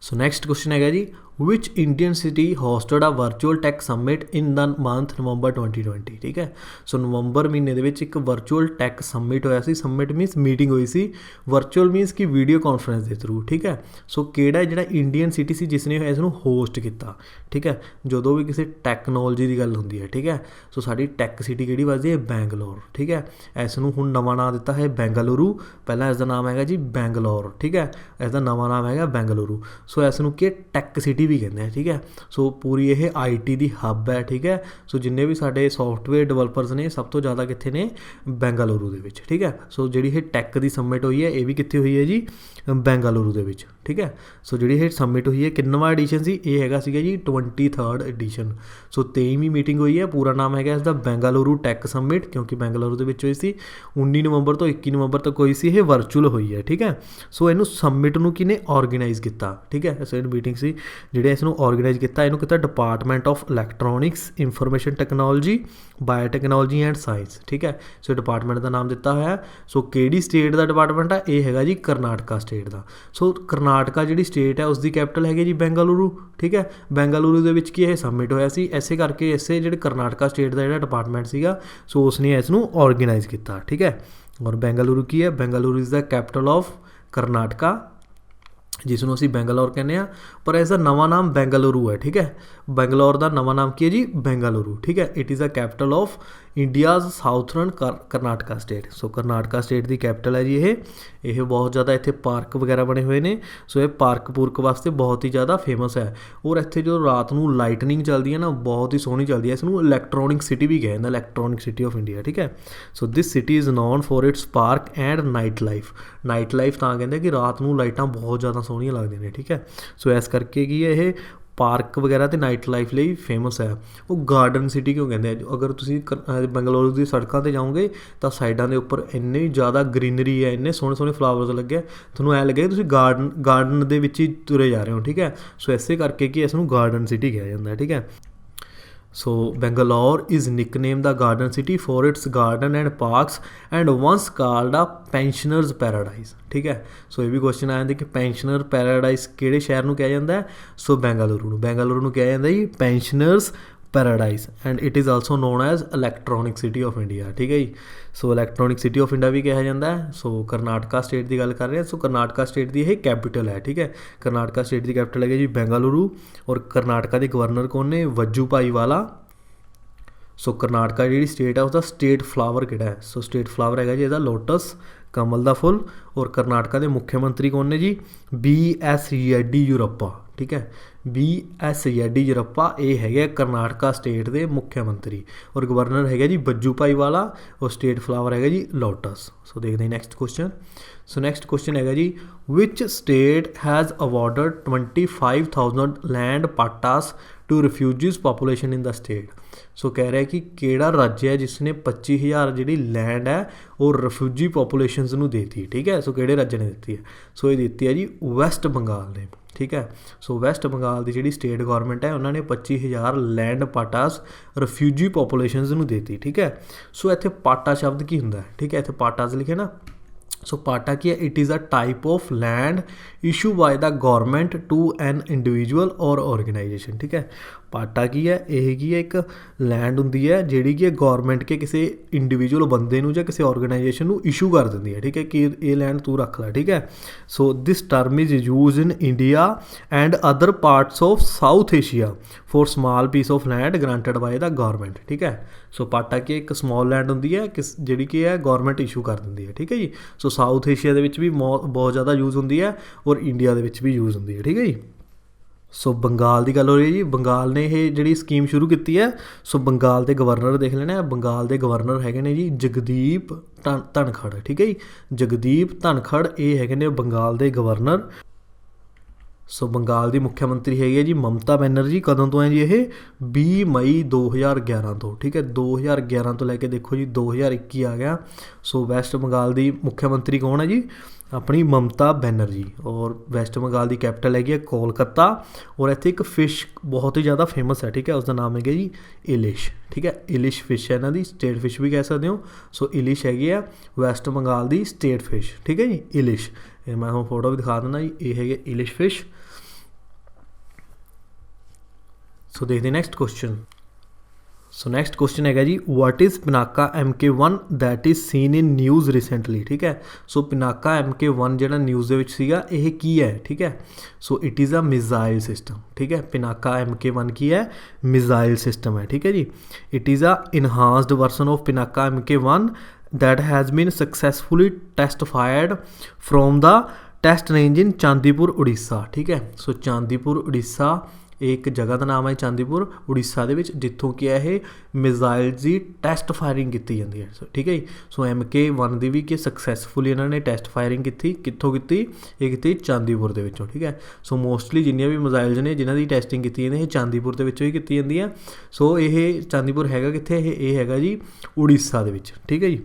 So next question ਹੈਗਾ ਜੀ, which Indian city ਹੋਸਟਡ a virtual tech summit in the month ਨਵੰਬਰ 2020। ਠੀਕ ਹੈ, ਸੋ ਨਵੰਬਰ ਮਹੀਨੇ ਦੇ ਵਿੱਚ ਇੱਕ ਵਰਚੁਅਲ ਟੈਕ ਸਮਿਟ ਹੋਇਆ ਸੀ। ਸਮਿਟ ਮੀਨਸ ਮੀਟਿੰਗ ਹੋਈ ਸੀ, ਵਰਚੁਅਲ ਮੀਨਸ ਕਿ ਵੀਡੀਓ ਕਾਨਫਰੰਸ ਦੇ ਥਰੂ। ਠੀਕ ਹੈ, ਸੋ ਕਿਹੜਾ ਜਿਹੜਾ ਇੰਡੀਅਨ ਸਿਟੀ ਸੀ ਜਿਸ ਨੇ ਇਸ ਨੂੰ ਹੋਸਟ ਕੀਤਾ। ਠੀਕ ਹੈ, ਜਦੋਂ ਵੀ ਕਿਸੇ ਟੈਕਨੋਲੋਜੀ ਦੀ ਗੱਲ ਹੁੰਦੀ ਹੈ, ਠੀਕ ਹੈ, ਸੋ ਸਾਡੀ ਟੈਕ ਸਿਟੀ ਕਿਹੜੀ ਵੱਜਦੀ ਹੈ, ਬੈਂਗਲੌਰ। ਠੀਕ ਹੈ, ਇਸ ਨੂੰ ਹੁਣ ਨਵਾਂ ਨਾਮ ਦਿੱਤਾ ਹੈ ਬੈਂਗਲੁਰੂ, ਪਹਿਲਾਂ ਇਸ ਦਾ ਨਾਮ ਹੈਗਾ ਜੀ ਬੈਂਗਲੌਰ। ਠੀਕ ਹੈ, ਇਸ ਦਾ ਨਵਾਂ ਨਾਮ ਹੈਗਾ ਬੈਂਗਲੁਰੂ। ਸੋ ਇਸ ਨੂੰ ਕੀ ਟੈਕ ਸਿਟੀ ਵੀ ਕਹਿੰਦੇ ਆ। ਠੀਕ ਹੈ, ਸੋ ਪੂਰੀ ਇਹ IT ਦੀ ਹੱਬ ਹੈ। ਠੀਕ ਹੈ, ਸੋ ਜਿੰਨੇ ਵੀ ਸਾਡੇ ਸੌਫਟਵੇਅਰ ਡਿਵੈਲਪਰਸ ਨੇ ਸਭ ਤੋਂ ਜ਼ਿਆਦਾ ਕਿੱਥੇ ਨੇ, ਬੈਂਗਲੁਰੂ ਦੇ ਵਿੱਚ। ਠੀਕ ਹੈ, ਸੋ ਜਿਹੜੀ ਇਹ ਟੈਕ ਦੀ ਸਮਿਟ ਹੋਈ ਹੈ ਇਹ ਵੀ ਕਿੱਥੇ ਹੋਈ ਹੈ ਜੀ, ਬੈਂਗਲੁਰੂ ਦੇ ਵਿੱਚ। ਠੀਕ ਹੈ, ਸੋ ਜਿਹੜੀ ਇਹ ਸਮਿਟ ਹੋਈ ਹੈ ਕਿੰਨਵਾਂ ਐਡੀਸ਼ਨ ਸੀ, ਇਹ ਹੈਗਾ ਸੀਗਾ ਜੀ 23rd ਐਡੀਸ਼ਨ। ਸੋ 23ਵੀਂ ਮੀਟਿੰਗ ਹੋਈ ਹੈ, ਪੂਰਾ ਨਾਮ ਹੈਗਾ ਇਸ ਦਾ ਬੈਂਗਲੁਰੂ ਟੈਕ ਸਮਿਟ, ਕਿਉਂਕਿ ਬੈਂਗਲੁਰੂ ਦੇ ਵਿੱਚ ਹੋਈ ਸੀ। 19 ਨਵੰਬਰ ਤੋਂ 21 ਨਵੰਬਰ ਤੱਕ ਹੋਈ ਸੀ, ਇਹ ਵਰਚੁਅਲ ਹੋਈ ਹੈ। ਠੀਕ ਹੈ, ਸੋ ਇਹਨੂੰ ਸਮਿਟ ਨੂੰ ਕਿਹਨੇ ਆਰਗੇਨਾਈਜ਼ ਕੀਤਾ। ਠੀਕ ਹੈ, ਸੋ ਇਹ ਮੀਟਿੰਗ ਸੀ ਜਿਹੜੇ ਇਸ ਨੂੰ ਆਰਗੇਨਾਈਜ਼ ਕੀਤਾ, ਇਹਨੂੰ ਕੀਤਾ department of electronics information technology biotechnology and science. ਠੀਕ ਹੈ, ਸੋ ਡਿਪਾਰਟਮੈਂਟ ਦਾ ਨਾਮ ਦਿੱਤਾ ਹੋਇਆ। ਸੋ ਕਿਹੜੀ ਸਟੇਟ ਦਾ ਡਿਪਾਰਟਮੈਂਟ ਹੈ, ਇਹ ਹੈਗਾ ਜੀ ਕਰਨਾਟਕਾ ਸਟੇਟ ਦਾ। ਸੋ ਕਰਨਾਟਕਾ ਜਿਹੜੀ ਸਟੇਟ ਹੈ ਉਸ ਦੀ ਕੈਪੀਟਲ ਹੈਗੀ ਜੀ ਬੈਂਗਲੁਰੂ। ਠੀਕ ਹੈ, ਬੈਂਗਲੁਰੂ ਦੇ ਵਿੱਚ ਕੀ ਇਹ ਸਮਿਟ ਹੋਇਆ ਸੀ, ਇਸੇ ਕਰਕੇ ਇਸੇ ਜਿਹੜੇ ਕਰਨਾਟਕਾ ਸਟੇਟ ਦਾ ਜਿਹੜਾ ਡਿਪਾਰਟਮੈਂਟ ਸੀਗਾ ਸੋ ਉਸਨੇ ਇਸ ਨੂੰ ਆਰਗੇਨਾਈਜ਼ ਕੀਤਾ। ਠੀਕ ਹੈ, ਔਰ ਬੈਂਗਲੁਰੂ ਕੀ ਹੈ, Bengaluru is the capital of Karnataka, ਜਿਸ ਨੂੰ ਅਸੀਂ ਬੈਂਗਲੌਰ ਕਹਿੰਦੇ ਹਾਂ, ਪਰ ਇਸ ਦਾ ਨਵਾਂ ਨਾਮ ਬੈਂਗਲੁਰੂ ਹੈ। ਠੀਕ ਹੈ, ਬੈਂਗਲੌਰ ਦਾ ਨਵਾਂ ਨਾਮ ਕੀ ਹੈ ਜੀ, ਬੈਂਗਲੁਰੂ। ਠੀਕ ਹੈ, it is a capital of India's southern Karnataka state. So Karnataka state ਦੀ ਕੈਪੀਟਲ ਹੈ ਜੀ ਇਹ ਬਹੁਤ ਜ਼ਿਆਦਾ ਇੱਥੇ ਪਾਰਕ ਵਗੈਰਾ ਬਣੇ ਹੋਏ ਨੇ। ਸੋ ਇਹ ਪਾਰਕ ਪੂਰਕ ਵਾਸਤੇ ਬਹੁਤ ਹੀ ਜ਼ਿਆਦਾ ਫੇਮਸ ਹੈ। ਔਰ ਇੱਥੇ ਜੋ ਰਾਤ ਨੂੰ ਲਾਈਟਨਿੰਗ ਚੱਲਦੀ ਹੈ ਨਾ ਬਹੁਤ ਹੀ ਸੋਹਣੀ ਚੱਲਦੀ ਹੈ। ਇਸ ਨੂੰ ਇਲੈਕਟ੍ਰੋਨਿਕ ਸਿਟੀ ਵੀ ਕਿਹਾ ਜਾਂਦਾ, ਇਲੈਕਟ੍ਰੋਨਿਕ ਸਿਟੀ ਆਫ ਇੰਡੀਆ। ਠੀਕ ਹੈ, so this city is known for its park and night life. Night life ਤਾਂ ਕਹਿੰਦੇ ਕਿ ਰਾਤ ਨੂੰ ਲਾਈਟਾਂ ਬਹੁਤ ਜ਼ਿਆਦਾ ਸੋਹਣੀਆਂ ਲੱਗਦੀਆਂ ਨੇ। ਠੀਕ ਹੈ, ਸੋ ਇਸ ਕਰਕੇ ਕੀ ਹੈ ਇਹ ਪਾਰਕ ਵਗੈਰਾ ਅਤੇ ਨਾਈਟ ਲਾਈਫ ਲਈ ਫੇਮਸ ਹੈ। ਉਹ ਗਾਰਡਨ ਸਿਟੀ ਕਿਉਂ ਕਹਿੰਦੇ ਆ, ਅਗਰ ਤੁਸੀਂ ਬੈਂਗਲੁਰੂ ਦੀ ਸੜਕਾਂ 'ਤੇ ਜਾਓਗੇ ਤਾਂ ਸਾਈਡਾਂ ਦੇ ਉੱਪਰ ਇੰਨੀ ਜ਼ਿਆਦਾ ਗਰੀਨਰੀ ਹੈ, ਇੰਨੇ ਸੋਹਣੇ ਸੋਹਣੇ ਫਲਾਵਰਸ ਲੱਗੇ, ਤੁਹਾਨੂੰ ਐਂ ਲੱਗੇਗਾ ਤੁਸੀਂ ਗਾਰਡਨ ਦੇ ਵਿੱਚ ਹੀ ਤੁਰੇ ਜਾ ਰਹੇ ਹੋ। ਠੀਕ ਹੈ, ਸੋ ਇਸੇ ਕਰਕੇ ਕਿ ਇਸ ਨੂੰ ਗਾਰਡਨ ਸਿਟੀ ਕਿਹਾ ਜਾਂਦਾ। ਠੀਕ ਹੈ, so Bangalore is nickname the garden city for its garden and parks and once called a pensioners paradise. ਠੀਕ ਹੈ, ਸੋ ਇਹ ਵੀ ਕੁਐਸਚਨ ਆ ਜਾਂਦਾ ਕਿ ਪੈਨਸ਼ਨਰ ਪੈਰਾਡਾਈਜ਼ ਕਿਹੜੇ ਸ਼ਹਿਰ ਨੂੰ ਕਿਹਾ ਜਾਂਦਾ ਹੈ, ਸੋ ਬੈਂਗਲੁਰੂ ਨੂੰ ਕਿਹਾ ਜਾਂਦਾ ਜੀ pensioners paradise and it is also non as electronic city of India. ਠੀਕ ਹੈ ਜੀ, ਸੋ ਇਲੈਕਟ੍ਰੋਨਿਕ ਸਿਟੀ ਆਫ ਇੰਡੀਆ ਵੀ ਕਿਹਾ ਜਾਂਦਾ ਹੈ। ਸੋ ਕਰਨਾਟਕਾ ਸਟੇਟ ਦੀ ਗੱਲ ਕਰ ਰਹੇ ਹਾਂ, ਸੋ ਕਰਨਾਟਕਾ ਸਟੇਟ ਦੀ ਇਹ ਕੈਪੀਟਲ ਹੈ। ਠੀਕ ਹੈ, ਕਰਨਾਟਕਾ ਸਟੇਟ ਦੀ ਕੈਪੀਟਲ ਹੈਗੀ ਜੀ ਬੈਂਗਲੁਰੂ। ਔਰ ਕਰਨਾਟਕਾ ਦੇ ਗਵਰਨਰ ਕੌਣ ਨੇ, ਵਜੂਭਾਈ ਵਾਲਾ। ਸੋ ਕਰਨਾਟਕਾ ਜਿਹੜੀ ਸਟੇਟ ਹੈ ਉਸਦਾ ਸਟੇਟ ਫਲਾਵਰ ਕਿਹੜਾ ਹੈ, ਸੋ ਸਟੇਟ ਫਲਾਵਰ ਹੈਗਾ ਜੀ ਇਹਦਾ ਲੋਟਸ, ਕਮਲ ਦਾ ਫੁੱਲ। ਔਰ ਕਰਨਾਟਕਾ ਦੇ ਮੁੱਖ ਮੰਤਰੀ ਕੌਣ ਨੇ ਜੀ, BS ਯੈਡੀਯੂਰੱਪਾ। ठीक है। BS येडियुरप्पा ये है करनाटका स्टेट के मुख्य मंत्री, और गवर्नर है जी वजूभाई वाला, और स्टेट फ्लावर है जी लोटस। सो देखते हैं next question. So next question है जी which state has awarded 25,000 land pattas to refugees population in the state. So कह रहा है कि केड़ा राज्य है जिसने 25,000 जी लैंड है और रिफ्यूजी पॉपूलेशनस नूं देती, ठीक है। सो किहड़े राज्य ने दी है? सो ये दी है जी वैस्ट बंगाल ने, ठीक है। सो वैस्ट बंगाल की जी स्टेट गौरमेंट है उन्होंने 25,000 लैंड पाटास रिफ्यूजी पॉपूलेशनस नूं देती, ठीक है। सो इत्थे पाटा शब्द की हुंदा है, ठीक है, इत्थे पाटास लिखे ना। सो पाटा की है? It is a type of land issue by the government to an individual और ऑर्गेनाइजेशन, ठीक है। पाटा की है? यह की है एक लैंड होंदी है जिहड़ी कि गौरमेंट के किसी इंडिविजुअल बंदे नूं जां किसी ऑर्गेनाइजेशन नूं इशू कर दिंदी है, ठीक है, कि ये लैंड तू रख लै, ठीक है। So this term is use in India and other parts of South Asia for small piece of land granted by the government, ठीक है। सो पाटा की एक स्मॉल लैंड होंदी है किस जिहड़ी कि है गौरमेंट इशू कर दिंदी है, ठीक है जी। सो साउथ एशिया दे विच भी बहुत ज़्यादा यूज़ होंदी है और इंडिया दे विच भी यूज़ होंदी है, ठीक है जी। सो बंगाल की गल हो रही है जी, बंगाल ने ये जी स्कीम शुरू की है। सो बंगाल के गवर्नर देख लेना, बंगाल के गवर्नर है ने जी जगदीप धनखड़, ठीक है जी। जगदीप धनखड़ ये है ने बंगाल के गवर्नर। सो बंगाल की मुख्यमंत्री है जी ममता बनर्जी। कदों तो है जी ये 20 मई 2011 तो, ठीक है। 2011 तो लैके देखो जी 2021 आ गया। सो वैस्ट बंगाल की मुख्यमंत्री कौन है जी? अपनी ममता बनर्जी। और वैस्ट बंगाल की कैपिटल हैगी है कोलकाता। और इत्थे एक फिश बहुत ही ज़्यादा फेमस है, ठीक है, उसका नाम है जी इलिश, ठीक है। इलिश फिश है इन्हों की स्टेट फिश भी कह सकते हो। सो इलिश हैगी है वैस्ट बंगाल की स्टेट फिश, ठीक है जी, इलिश। मैं हूँ फोटो भी दिखा देना जी, ये है इलिश फिश। सो देखते next question. So next question है जी what is Pinaka MK1 that is seen in news recently, ठीक है। सो पिनाका MK1 जो न्यूज़ ये की है, ठीक है। So it is a missile system, ठीक है। पिनाका MK1 की है मिज़ाइल सिस्टम है, ठीक है जी। It is a enhanced version of Pinaka MK1 that has been successfully test fired from the test range in Chandipur Orissa, ठीक है। सो चांदीपुर उड़ीसा एक जगह का नाम है चांदीपुर उड़ीसा के जितों कि है मिज़ाइल की टैसट फायरिंग की जाती है, ठीक है जी। सो MK1 की भी कि सक्सैसफुली इन्होंने टैसट फायरिंग की कितों की ये की चांदीपुर के विचों, ठीक है। सो मोस्टली जिन्नियां भी मिज़ाइल्स ने जिन्हों की टैसटिंग की जाती है चांदीपुर के विचों ही की जाती है। सो ये चांदीपुर है कितने? ये है जी उड़ीसा के, ठीक है जी।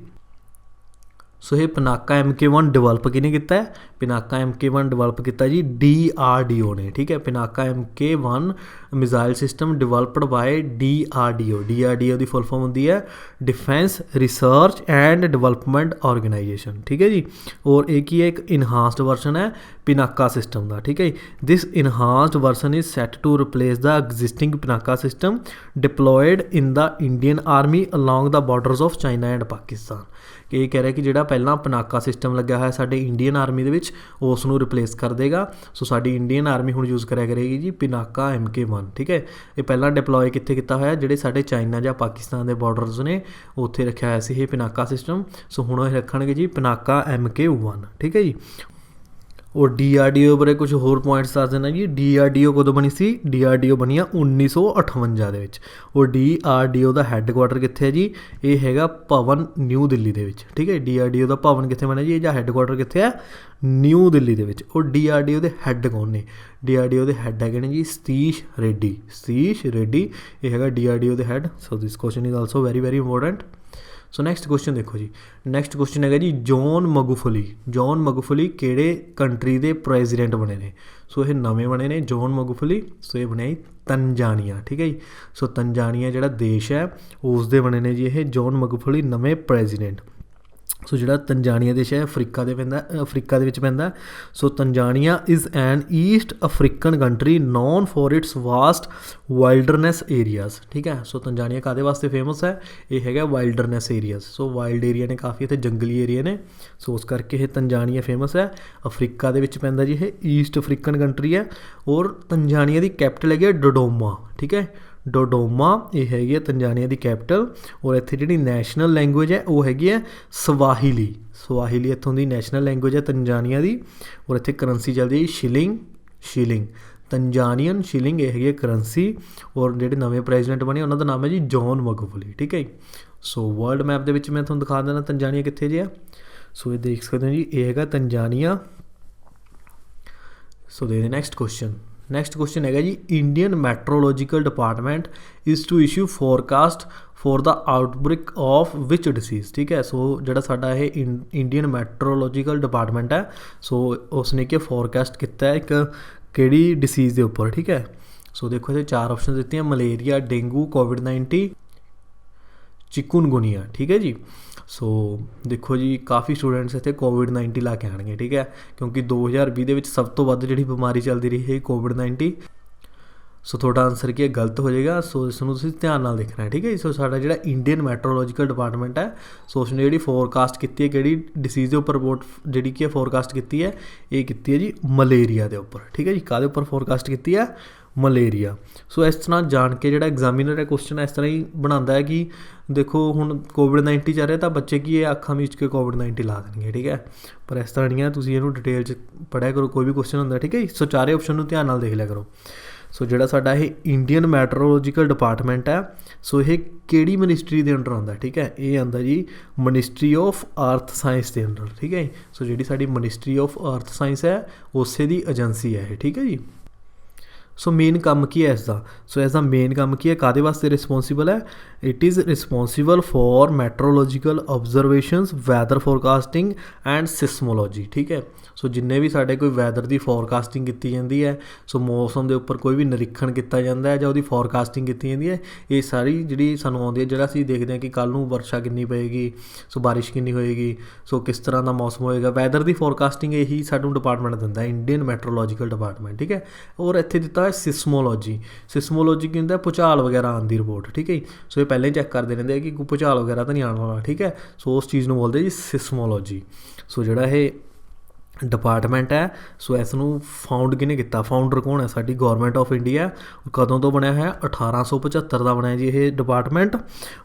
सो ये पिनाका MK1 डिवेलप किने किया है? पिनाका MK1 डिवेलप किया जी DRDO ने, ठीक है। Pinaka MK1 missile system developed by DRDO। DRDO की फुल फॉर्म होती है defence research and development organisation, ठीक है जी। और एक ही एक इनहांस्ड वर्सन है पिनाका सिस्टम का, ठीक है। This enhanced version is set to replace the existing Pinaka system deployed in the Indian army along the borders of China and Pakistan. कि ये कह रहा है कि जो पहला पिनाका सिस्टम लग्या है साडे इंडियन आर्मी दे विच उसनूं रिप्लेस कर देगा। सो साडी इंडियन आर्मी हुण यूज़ करा करेगी जी पिनाका MK1, ठीक है। ये पहला डिप्लॉय कित्थे कीता होया जिहड़े साडे चाइना जां पाकिस्तान के बॉर्डरस ने उत्थे रखिया होया सी ये पिनाका सिस्टम। सो हुण ये रखणगे जी पिनाका MK1, ठीक है जी। और DRDO बारे कुछ होर पॉइंट्स दस देना जी। DRDO कदों बनी सी? DRDO बनी है 1958 दे विच। और DRDO का हैडकुआटर कित्थे है जी? ये हैगा भवन न्यू दिल्ली दे विच, ठीक है। DRDO का भवन कित्थे बने जी? या हैडकुआटर कित्थे है? न्यू दिल्ली दे विच। और DRDO के हैड कौन ने? DRDO के हैड है जी सतीश रेड्डी। सतीश रेड्डी ये हैगा DRDO के had. So this question is also very very important. So next question देखो जी। नैक्सट क्वेश्चन है जी जॉन मगुफली। जॉन मगुफली किहड़े कंट्री के प्रेजिडेंट बने ने? सो ये नवे बने ने जॉन मगुफली। सो ये बने तंजानिया, ठीक है जी। सो तंजानिया जिहड़ा देश है उस दे बने ने जी ये जॉन मगुफली नवे प्रेजिडेंट। सो जिहड़ा तंजानिया देश है अफ्रीका दे पैंदा, अफ्रीका दे विच पैंदा। So Tanzania is an East African country known for its vast wilderness areas, ठीक है। सो तंजानिया कादे वास्ते फेमस है? ये है वाइल्डरनैस एरियाज़। सो वाइल्ड एरिया ने काफ़ी इत्थे जंगली एरिया ने। सो उस करके ये तंजानिया फेमस है। अफ्रीका दे विच पैंदा जी ये ईस्ट अफ्रीकन कंट्री है। और तंजानिया की कैपिटल है डोडोमा, ठीक है। डोडोमा ये हैगी तंजानिया की कैपिटल। और इत्थे जिहड़ी नैशनल लैंगुएज है वो हैगी है स्वाहिली। स्वाहिली इत्थों की नैशनल लैंगुएज है तंजानिया की। और इत्थे करंसी चलती है शिलिंग। शिलिंग ਤੰਜਾਨੀਅਨ ਸ਼ਿਲਿੰਗ ਇਹ ਹੈਗੀ ਕਰੰਸੀ। ਔਰ ਜਿਹੜੇ ਨਵੇਂ ਪ੍ਰੈਜ਼ੀਡੈਂਟ ਬਣੇ ਉਹਨਾਂ ਦਾ ਨਾਮ ਹੈ ਜੀ ਜੌਨ ਮਗੂਫਲੀ, ਠੀਕ ਹੈ ਜੀ। ਸੋ ਵਰਲਡ ਮੈਪ ਦੇ ਵਿੱਚ ਮੈਂ ਤੁਹਾਨੂੰ ਦਿਖਾ ਦੇਣਾ ਤੰਜਾਨੀਆ ਕਿੱਥੇ ਜਿਹਾ। ਸੋ ਇਹ ਦੇਖ ਸਕਦੇ ਹੋ ਜੀ, ਇਹ ਹੈਗਾ ਤੰਜਾਨੀਆ। ਸੋ ਦੇ ਨੈਕਸਟ ਕੁਐਸਚਨ ਹੈਗਾ ਜੀ, Indian meteorological department is to issue forecast for the outbreak of which diseases, ਠੀਕ ਹੈ। ਸੋ ਜਿਹੜਾ ਸਾਡਾ ਇਹ ਇੰਡੀਅਨ ਮੈਟਰੋਲੋਜੀਕਲ ਡਿਪਾਰਟਮੈਂਟ ਹੈ, ਸੋ ਉਸਨੇ ਕੀ ਫੋਰਕਾਸਟ ਕੀਤਾ ਇੱਕ ਕਿਹੜੀ ਡਿਸੀਜ਼ ਦੇ ਉੱਪਰ, ਠੀਕ ਹੈ। ਸੋ ਦੇਖੋ ਇਹਦੇ 4 ਆਪਸ਼ਨ ਦਿੱਤੀਆਂ, ਮਲੇਰੀਆ, ਡੇਂਗੂ, ਕੋਵਿਡ-19, ਚਿਕਨਗੁਨੀਆ, ਠੀਕ ਹੈ ਜੀ। ਸੋ ਦੇਖੋ ਜੀ, ਕਾਫੀ ਸਟੂਡੈਂਟਸ ਇੱਥੇ ਕੋਵਿਡ-19 ਲਾ ਕੇ ਆਉਣਗੇ, ਠੀਕ ਹੈ, ਕਿਉਂਕਿ 2020 ਦੇ ਵਿੱਚ ਸਭ ਤੋਂ ਵੱਧ ਜਿਹੜੀ ਬਿਮਾਰੀ ਚੱਲਦੀ ਰਹੀ ਹੈ ਕੋਵਿਡ-19। ਸੋ ਤੁਹਾਡਾ ਆਨਸਰ ਕੀ ਹੈ, ਗਲਤ ਹੋ ਜਾਏਗਾ। ਸੋ ਇਸ ਨੂੰ ਤੁਸੀਂ ਧਿਆਨ ਨਾਲ ਦੇਖਣਾ ਹੈ, ਠੀਕ ਹੈ ਜੀ। ਸੋ ਸਾਡਾ ਜਿਹੜਾ ਇੰਡੀਅਨ ਮੈਟਰੋਲੋਜੀਕਲ ਡਿਪਾਰਟਮੈਂਟ ਹੈ, ਸੋ ਉਸਨੇ ਜਿਹੜੀ ਫੋਰਕਾਸਟ ਕੀਤੀ ਹੈ ਕਿਹੜੀ ਡਿਸੀਜ਼ ਦੇ ਉੱਪਰ ਰਿਪੋਰਟ ਜਿਹੜੀ ਕੀ ਹੈ ਫੋਰਕਾਸਟ ਕੀਤੀ ਹੈ, ਇਹ ਕੀਤੀ ਹੈ ਜੀ ਮਲੇਰੀਆ ਦੇ ਉੱਪਰ, ਠੀਕ ਹੈ ਜੀ। ਕਾਹਦੇ ਉੱਪਰ ਫੋਰਕਾਸਟ ਕੀਤੀ ਹੈ, ਮਲੇਰੀਆ। ਸੋ ਇਸ ਤਰ੍ਹਾਂ ਜਾਣ ਕੇ ਜਿਹੜਾ ਐਗਜ਼ਾਮੀਨਰ ਹੈ ਕੁਐਸਚਨ ਇਸ ਤਰ੍ਹਾਂ ਹੀ ਬਣਾਉਂਦਾ ਹੈ ਕਿ ਦੇਖੋ ਹੁਣ ਕੋਵਿਡ-19 ਚੱਲ ਰਿਹਾ ਤਾਂ ਬੱਚੇ ਕੀ ਹੈ ਅੱਖਾਂ ਮੀਚ ਕੇ ਕੋਵਿਡ-19 ਲਾ ਦੇਣਗੇ, ਠੀਕ ਹੈ, ਪਰ ਇਸ ਤਰ੍ਹਾਂ ਨਹੀਂ ਹੈ। ਤੁਸੀਂ ਇਹਨੂੰ ਡਿਟੇਲ 'ਚ ਪੜ੍ਹਿਆ ਕਰੋ, ਕੋਈ ਵੀ ਕੁਐਸਚਨ ਹੁੰਦਾ, ਠੀਕ ਹੈ ਜੀ। ਸੋ 4 ਆਪਸ਼ਨ ਨੂੰ ਧਿਆਨ ਨਾਲ ਦੇਖ ਲਿਆ ਕਰੋ। ਸੋ ਜਿਹੜਾ ਸਾਡਾ ਇਹ ਇੰਡੀਅਨ ਮੈਟਰੋਲੋਜੀਕਲ ਡਿਪਾਰਟਮੈਂਟ ਹੈ, ਸੋ ਇਹ ਕਿਹੜੀ ਮਿਨਿਸਟਰੀ ਦੇ ਅੰਡਰ ਆਉਂਦਾ, ਠੀਕ ਹੈ, ਇਹ ਆਉਂਦਾ ਜੀ ਮਿਨਿਸਟਰੀ ਆਫ ਅਰਥ ਸਾਇੰਸ ਦੇ ਅੰਡਰ, ਠੀਕ ਹੈ। ਸੋ ਜਿਹੜੀ ਸਾਡੀ ਮਿਨਿਸਟਰੀ ਆਫ ਅਰਥ ਸਾਇੰਸ ਹੈ ਉਸੇ ਦੀ ਏਜੰਸੀ ਹੈ ਇਹ, ਠੀਕ ਹੈ ਜੀ। ਸੋ ਮੇਨ ਕੰਮ ਕੀ ਹੈ ਇਸ ਦਾ, ਸੋ ਇਸ ਦਾ ਮੇਨ ਕੰਮ ਕੀ ਹੈ, ਕਾਹਦੇ ਵਾਸਤੇ ਰਿਸਪੋਂਸੀਬਲ ਹੈ, it is responsible for meteorological observations, weather forecasting and seismology, ਠੀਕ ਹੈ। ਸੋ ਜਿੰਨੇ ਵੀ ਸਾਡੇ ਕੋਈ ਵੈਦਰ ਦੀ ਫੋਰਕਾਸਟਿੰਗ ਕੀਤੀ ਜਾਂਦੀ ਹੈ, ਸੋ ਮੌਸਮ ਦੇ ਉੱਪਰ ਕੋਈ ਵੀ ਨਿਰੀਖਣ ਕੀਤਾ ਜਾਂਦਾ ਹੈ ਜਾਂ ਉਹਦੀ ਫੋਰਕਾਸਟਿੰਗ ਕੀਤੀ ਜਾਂਦੀ ਹੈ, ਇਹ ਸਾਰੀ ਜਿਹੜੀ ਸਾਨੂੰ ਆਉਂਦੀ ਹੈ, ਜਿਹੜਾ ਅਸੀਂ ਦੇਖਦੇ ਹਾਂ ਕਿ ਕੱਲ੍ਹ ਨੂੰ ਵਰਸ਼ਾ ਕਿੰਨੀ ਪਏਗੀ, ਸੋ ਬਾਰਿਸ਼ ਕਿੰਨੀ ਹੋਏਗੀ, ਸੋ ਕਿਸ ਤਰ੍ਹਾਂ ਦਾ ਮੌਸਮ ਹੋਏਗਾ, ਵੈਦਰ ਦੀ ਫੋਰਕਾਸਟਿੰਗ ਇਹੀ ਸਾਨੂੰ ਡਿਪਾਰਟਮੈਂਟ ਦਿੰਦਾ ਇੰਡੀਅਨ ਮੈਟਰੋਲੋਜੀਕਲ ਡਿਪਾਰਟਮੈਂਟ, ਠੀਕ ਹੈ। ਔਰ ਇੱਥੇ ਦਿੱਤਾ ਹੈ ਸਿਸਮੋਲੋਜੀ ਕੀ ਹੁੰਦਾ, ਭੂਚਾਲ ਵਗੈਰਾ ਆਉਣ ਦੀ ਰਿਪੋਰਟ, ਠੀਕ ਹੈ ਜੀ। ਸੋ ਇਹ ਪਹਿਲਾਂ ਹੀ ਚੈੱਕ ਕਰਦੇ ਰਹਿੰਦੇ ਆ ਕਿ ਕੋਈ ਭੂਚਾਲ ਵਗੈਰਾ ਤਾਂ ਨਹੀਂ ਆਉਣ ਵਾਲਾ, ਠੀਕ ਹੈ। ਸੋ ਉਸ ਚੀਜ਼ ਨੂੰ ਬੋਲਦੇ ਜੀ ਸਿਸਮੋਲੋਜੀ। ਸੋ ਜਿਹੜਾ ਇਹ ਡਿਪਾਰਟਮੈਂਟ ਹੈ, ਸੋ ਇਸ ਨੂੰ ਫਾਊਂਡ ਕਿਹਨੇ ਕੀਤਾ, ਫਾਊਂਡਰ ਕੌਣ ਹੈ, ਸਾਡੀ ਗੌਰਮੈਂਟ ਆਫ ਇੰਡੀਆ। ਕਦੋਂ ਤੋਂ ਬਣਿਆ ਹੋਇਆ, 1875 ਦਾ ਬਣਿਆ ਜੀ ਇਹ ਡਿਪਾਰਟਮੈਂਟ।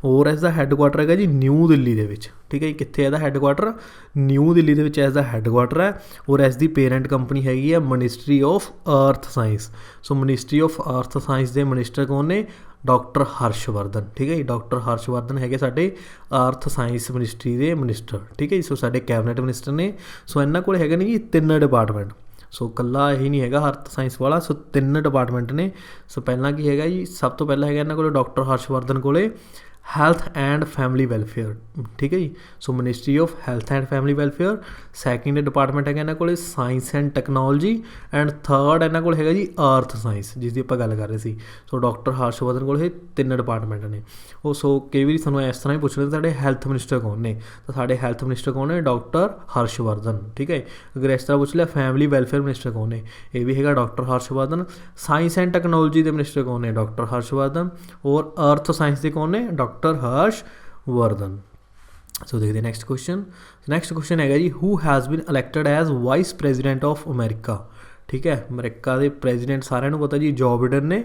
ਔਰ ਇਸ ਦਾ ਹੈੱਡਕੁਆਟਰ ਹੈਗਾ ਜੀ ਨਿਊ ਦਿੱਲੀ ਦੇ ਵਿੱਚ, ਠੀਕ ਹੈ ਜੀ। ਕਿੱਥੇ ਇਹਦਾ ਹੈੱਡਕੁਆਟਰ, ਨਿਊ ਦਿੱਲੀ ਦੇ ਵਿੱਚ ਇਸ ਦਾ ਹੈੱਡਕੁਆਟਰ ਹੈ। ਔਰ ਇਸ ਦੀ ਪੇਰੈਂਟ ਕੰਪਨੀ ਹੈਗੀ ਹੈ ਮਿਨਿਸਟਰੀ ਆਫ ਅਰਥ ਸਾਇੰਸ। ਸੋ ਮਿਨਿਸਟਰੀ ਆਫ ਅਰਥ ਸਾਇੰਸ ਦੇ ਮਿਨਿਸਟਰ ਕੌਣ ਨੇ, ਡਾਕਟਰ ਹਰਸ਼ਵਰਧਨ, ਠੀਕ ਹੈ ਜੀ। ਡਾਕਟਰ ਹਰਸ਼ਵਰਧਨ ਹੈਗੇ ਸਾਡੇ ਅਰਥ ਸਾਇੰਸ ਮਿਨਿਸਟਰੀ ਦੇ ਮਿਨਿਸਟਰ, ਠੀਕ ਹੈ ਜੀ। ਸੋ ਸਾਡੇ ਕੈਬਨਿਟ ਮਿਨਿਸਟਰ ਨੇ। ਸੋ ਇਹਨਾਂ ਕੋਲ ਹੈਗੇ ਨੇ ਜੀ 3 ਡਿਪਾਰਟਮੈਂਟ। ਸੋ ਇਕੱਲਾ ਇਹੀ ਨਹੀਂ ਹੈਗਾ ਅਰਥ ਸਾਇੰਸ ਵਾਲਾ, ਸੋ 3 ਡਿਪਾਰਟਮੈਂਟ ਨੇ। ਸੋ ਪਹਿਲਾਂ ਕੀ ਹੈਗਾ ਜੀ, ਸਭ ਤੋਂ ਪਹਿਲਾਂ ਹੈਗਾ ਇਹਨਾਂ ਕੋਲ ਡਾਕਟਰ ਹਰਸ਼ਵਰਧਨ ਕੋਲੇ ਹੈਲਥ ਐਂਡ ਫੈਮਿਲੀ ਵੈਲਫੇਅਰ, ਠੀਕ ਹੈ ਜੀ। So ministry of health and family welfare. Second department ਹੈਗਾ ਇਹਨਾਂ ਕੋਲ science and technology. And third ਇਹਨਾਂ ਕੋਲ ਹੈਗਾ ਜੀ ਅਰਥ ਸਾਇੰਸ, ਜਿਸ ਦੀ ਆਪਾਂ ਗੱਲ ਕਰ ਰਹੇ ਸੀ। ਸੋ ਡਾਕਟਰ ਹਰਸ਼ਵਰਧਨ ਕੋਲ ਇਹ 3 ਡਿਪਾਰਟਮੈਂਟ ਨੇ। ਉਹ ਸੋ ਕਈ ਵਾਰੀ ਸਾਨੂੰ ਇਸ ਤਰ੍ਹਾਂ ਹੀ ਪੁੱਛ ਰਹੇ ਸਾਡੇ ਹੈਲਥ ਮਿਨਿਸਟਰ ਕੌਣ ਨੇ, ਤਾਂ ਸਾਡੇ ਹੈਲਥ ਮਿਨਿਸਟਰ ਕੌਣ ਨੇ, ਡਾਕਟਰ ਹਰਸ਼ਵਰਧਨ, ਠੀਕ ਹੈ। ਅਗਰ ਇਸ ਤਰ੍ਹਾਂ ਪੁੱਛ ਲਿਆ ਫੈਮਿਲੀ ਵੈਲਫੇਅਰ ਮਿਨਿਸਟਰ ਕੌਣ ਨੇ, ਇਹ ਵੀ ਹੈਗਾ doctor Harshvardhan. Science and technology ਦੇ ਮਿਨਿਸਟਰ ਕੌਣ ਨੇ, ਡਾਕਟਰ ਹਰਸ਼ਵਰਧਨ। ਔਰ ਅਰਥ ਸਾਇੰਸ ਦੇ ਕੌਣ ਨੇ, ਡਾਕਟਰ ਹਰਸ਼ਵਰਧਨ। ਸੋ ਦੇਖਦੇ ਨੈਕਸਟ ਕੁਐਸਚਨ ਹੈਗਾ ਜੀ, who has been elected as vice president of America, ਠੀਕ ਹੈ। ਅਮਰੀਕਾ ਦੇ ਪ੍ਰੈਜ਼ੀਡੈਂਟ ਸਾਰਿਆਂ ਨੂੰ ਪਤਾ ਜੀ ਜੋ ਬਿਡਨ ਨੇ,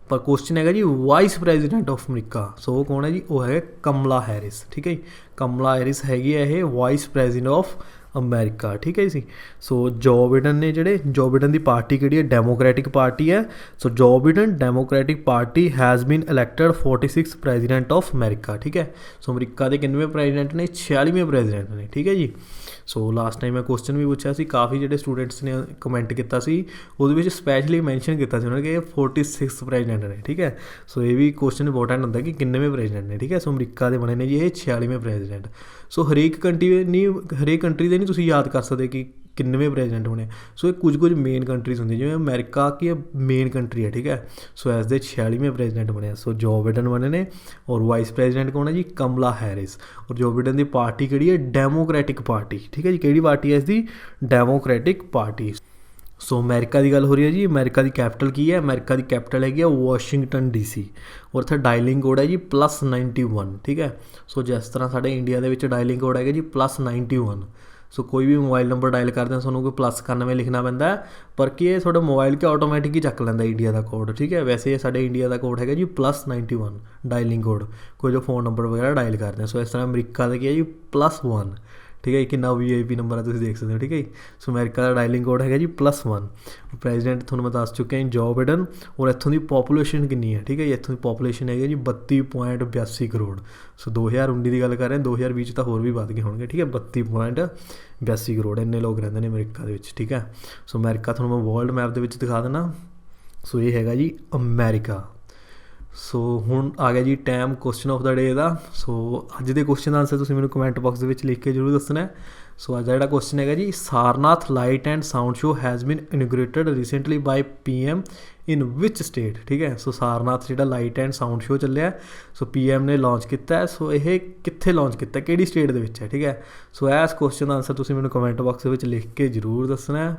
ਪਰ ਕੁਐਸਚਨ ਹੈਗਾ ਜੀ ਵਾਈਸ ਪ੍ਰੈਜ਼ੀਡੈਂਟ ਆਫ ਅਮਰੀਕਾ। ਸੋ ਉਹ ਕੌਣ ਹੈ ਜੀ, ਉਹ ਹੈ ਕਮਲਾ ਹੈਰਿਸ, ਠੀਕ ਹੈ ਜੀ। ਕਮਲਾ ਹੈਰਿਸ ਹੈਗੀ ਹੈ ਇਹ ਵਾਈਸ ਪ੍ਰੈਜ਼ੀਡੈਂਟ ਆਫ ਅਮਰੀਕਾ, ਠੀਕ ਹੈ ਜੀ। ਸੋ ਜੋ ਬਿਡਨ ਨੇ, ਜਿਹੜੇ ਜੋ ਬਿਡਨ ਦੀ ਪਾਰਟੀ ਕਿਹੜੀ ਹੈ, ਡੈਮੋਕ੍ਰੈਟਿਕ ਪਾਰਟੀ ਹੈ। So Joe Biden democratic party has been elected 46 president of America, ਠੀਕ ਹੈ। ਸੋ ਅਮਰੀਕਾ ਦੇ ਕਿੰਨਵੇਂ ਪ੍ਰੈਜ਼ੀਡੈਂਟ ਨੇ, 46ਵੇਂ ਪ੍ਰੈਜ਼ੀਡੈਂਟ ਨੇ, ਠੀਕ ਹੈ ਜੀ। ਸੋ ਲਾਸਟ ਟਾਈਮ ਮੈਂ ਕੁਐਸਚਨ ਵੀ ਪੁੱਛਿਆ ਸੀ, ਕਾਫੀ ਜਿਹੜੇ ਸਟੂਡੈਂਟਸ ਨੇ ਕਮੈਂਟ ਕੀਤਾ ਸੀ, ਉਹਦੇ ਵਿੱਚ ਸਪੈਸ਼ਲੀ ਮੈਂਸ਼ਨ ਕੀਤਾ ਸੀ ਉਹਨਾਂ ਨੇ ਕਿ ਇਹ 46 ਪ੍ਰੈਜ਼ੀਡੈਂਟ ਨੇ, ਠੀਕ ਹੈ। ਸੋ ਇਹ ਵੀ ਕੁਐਸਚਨ ਇੰਪੋਰਟੈਂਟ ਹੁੰਦਾ ਕਿ ਕਿੰਨੇਵੇਂ ਪ੍ਰੈਜ਼ੀਡੈਂਟ ਨੇ, ਠੀਕ ਹੈ। ਸੋ ਅਮਰੀਕਾ ਦੇ ਬਣੇ ਨੇ ਜੀ ਇਹ 46ਵੇਂ ਪ੍ਰੈਜ਼ੀਡੈਂਟ। ਸੋ ਹਰੇਕ ਕੰਟਰੀ ਦੇ ਨਹੀਂ ਤੁਸੀਂ ਯਾਦ ਕਰ ਸਕਦੇ ਕਿ ਕਿੰਨਵੇਂ ਪ੍ਰੈਜ਼ੀਡੈਂਟ ਬਣੇ। ਸੋ ਇਹ ਕੁਝ ਮੇਨ ਕੰਟਰੀਜ਼ ਹੁੰਦੀਆਂ, ਜਿਵੇਂ ਅਮਰੀਕਾ ਕੀ ਮੇਨ ਕੰਟਰੀ ਹੈ, ਠੀਕ ਹੈ। ਸੋ ਇਸ ਦੇ 46ਵੇਂ ਪ੍ਰੈਜ਼ੀਡੈਂਟ ਬਣੇ। ਸੋ ਜੋ ਬਿਡਨ ਬਣੇ ਨੇ। ਔਰ ਵਾਈਸ ਪ੍ਰੈਜ਼ੀਡੈਂਟ ਕੌਣ ਹੈ ਜੀ, ਕਮਲਾ ਹੈਰਿਸ। ਔਰ ਜੋ ਬਿਡਨ ਦੀ ਪਾਰਟੀ ਕਿਹੜੀ ਹੈ, ਡੈਮੋਕ੍ਰੈਟਿਕ ਪਾਰਟੀ, ਠੀਕ ਹੈ ਜੀ। ਕਿਹੜੀ ਪਾਰਟੀ ਹੈ ਇਸ ਦੀ, ਡੈਮੋਕ੍ਰੈਟਿਕ ਪਾਰਟੀ। ਸੋ ਅਮਰੀਕਾ ਦੀ ਗੱਲ ਹੋ ਰਹੀ ਹੈ ਜੀ। ਅਮਰੀਕਾ ਦੀ ਕੈਪੀਟਲ ਕੀ ਹੈ, ਅਮਰੀਕਾ ਦੀ ਕੈਪੀਟਲ ਹੈਗੀ ਆ ਵਾਸ਼ਿੰਗਟਨ DC। ਔਰ ਇੱਥੇ ਡਾਇਲਿੰਗ ਕੋਡ ਹੈ ਜੀ +91, ਠੀਕ ਹੈ। ਸੋ ਜਿਸ ਤਰ੍ਹਾਂ ਸਾਡੇ ਇੰਡੀਆ ਦੇ ਵਿੱਚ ਡਾਇਲਿੰਗ ਕੋਡ ਹੈਗਾ ਜੀ +91। ਸੋ ਕੋਈ ਵੀ ਮੋਬਾਈਲ ਨੰਬਰ ਡਾਇਲ ਕਰਦੇ ਹਾਂ ਤੁਹਾਨੂੰ ਕੋਈ +91 ਲਿਖਣਾ ਪੈਂਦਾ, ਪਰ ਕੀ ਇਹ ਤੁਹਾਡਾ ਮੋਬਾਈਲ ਕਿ ਆਟੋਮੈਟਿਕ ਹੀ ਚੱਕ ਲੈਂਦਾ ਇੰਡੀਆ ਦਾ ਕੋਡ, ਠੀਕ ਹੈ। ਵੈਸੇ ਸਾਡੇ ਇੰਡੀਆ ਦਾ ਕੋਡ ਹੈਗਾ ਜੀ +91 ਡਾਇਲਿੰਗ ਕੋਡ, ਕੋਈ ਜੋ ਫੋਨ ਨੰਬਰ ਵਗੈਰਾ ਡਾਇਲ ਕਰਦੇ ਹਾਂ। ਸੋ ਇਸ ਤਰ੍ਹਾਂ ਅਮਰੀਕਾ ਦਾ ਕੀ ਹੈ ਜੀ +1, ਠੀਕ ਹੈ ਜੀ, ਕਿੰਨਾ VIP ਨੰਬਰ ਹੈ ਤੁਸੀਂ ਦੇਖ ਸਕਦੇ ਹੋ। ਠੀਕ ਹੈ ਜੀ, ਸੋ ਅਮਰੀਕਾ ਦਾ ਡਾਇਲਿੰਗ ਕੋਡ ਹੈਗਾ ਜੀ +1। ਪ੍ਰੈਜ਼ੀਡੈਂਟ ਤੁਹਾਨੂੰ ਮੈਂ ਦੱਸ ਚੁੱਕਿਆ ਜੀ ਜੋ ਬਾਈਡਨ। ਔਰ ਇੱਥੋਂ ਦੀ ਪੋਪੂਲੇਸ਼ਨ ਕਿੰਨੀ ਹੈ, ਠੀਕ ਹੈ ਜੀ, ਇੱਥੋਂ ਦੀ ਪੋਪੂਲੇਸ਼ਨ ਹੈਗੀ ਜੀ 32.82 ਕਰੋੜ। ਸੋ 2019 ਦੀ ਗੱਲ ਕਰ ਰਹੇ ਹਾਂ, 2020 'ਚ ਤਾਂ ਹੋਰ ਵੀ ਵੱਧ ਗਏ ਹੋਣਗੇ। ਠੀਕ ਹੈ, 32.82 ਕਰੋੜ ਇੰਨੇ ਲੋਕ ਰਹਿੰਦੇ ਨੇ ਅਮਰੀਕਾ ਦੇ ਵਿੱਚ। ਠੀਕ ਹੈ, ਸੋ ਅਮਰੀਕਾ ਤੁਹਾਨੂੰ ਮੈਂ ਵਰਲਡ ਮੈਪ ਦੇ ਵਿੱਚ ਦਿਖਾ ਦੇਣਾ। ਸੋ ਇਹ ਹੈਗਾ ਜੀ ਅਮਰੀਕਾ। ਸੋ ਹੁਣ ਆ ਗਿਆ ਜੀ ਟਾਈਮ ਕੁਐਸਚਨ ਆਫ ਦਾ ਡੇ ਦਾ। ਸੋ ਅੱਜ ਦੇ ਕੁਐਸਚਨ ਦਾ ਆਨਸਰ ਤੁਸੀਂ ਮੈਨੂੰ ਕਮੈਂਟ ਬਾਕਸ ਦੇ ਵਿੱਚ ਲਿਖ ਕੇ ਜ਼ਰੂਰ ਦੱਸਣਾ। ਸੋ ਅੱਜ ਦਾ ਜਿਹੜਾ ਕੁਐਸਚਨ ਹੈਗਾ ਜੀ, Sarnath light and sound show has been inaugurated recently by PM in which state. ਠੀਕ ਹੈ, ਸੋ ਸਾਰਨਾਥ ਜਿਹੜਾ ਲਾਈਟ ਐਂਡ ਸਾਊਂਡ ਸ਼ੋ ਚੱਲਿਆ, ਸੋ PM ਨੇ ਲਾਂਚ ਕੀਤਾ। ਸੋ ਇਹ ਕਿੱਥੇ ਲਾਂਚ ਕੀਤਾ, ਕਿਹੜੀ ਸਟੇਟ ਦੇ ਵਿੱਚ ਹੈ। ਠੀਕ ਹੈ, ਸੋ ਇਸ ਕੁਐਸਚਨ ਦਾ ਆਨਸਰ ਤੁਸੀਂ ਮੈਨੂੰ ਕਮੈਂਟ ਬਾਕਸ ਦੇ ਵਿੱਚ ਲਿਖ ਕੇ ਜ਼ਰੂਰ ਦੱਸਣਾ।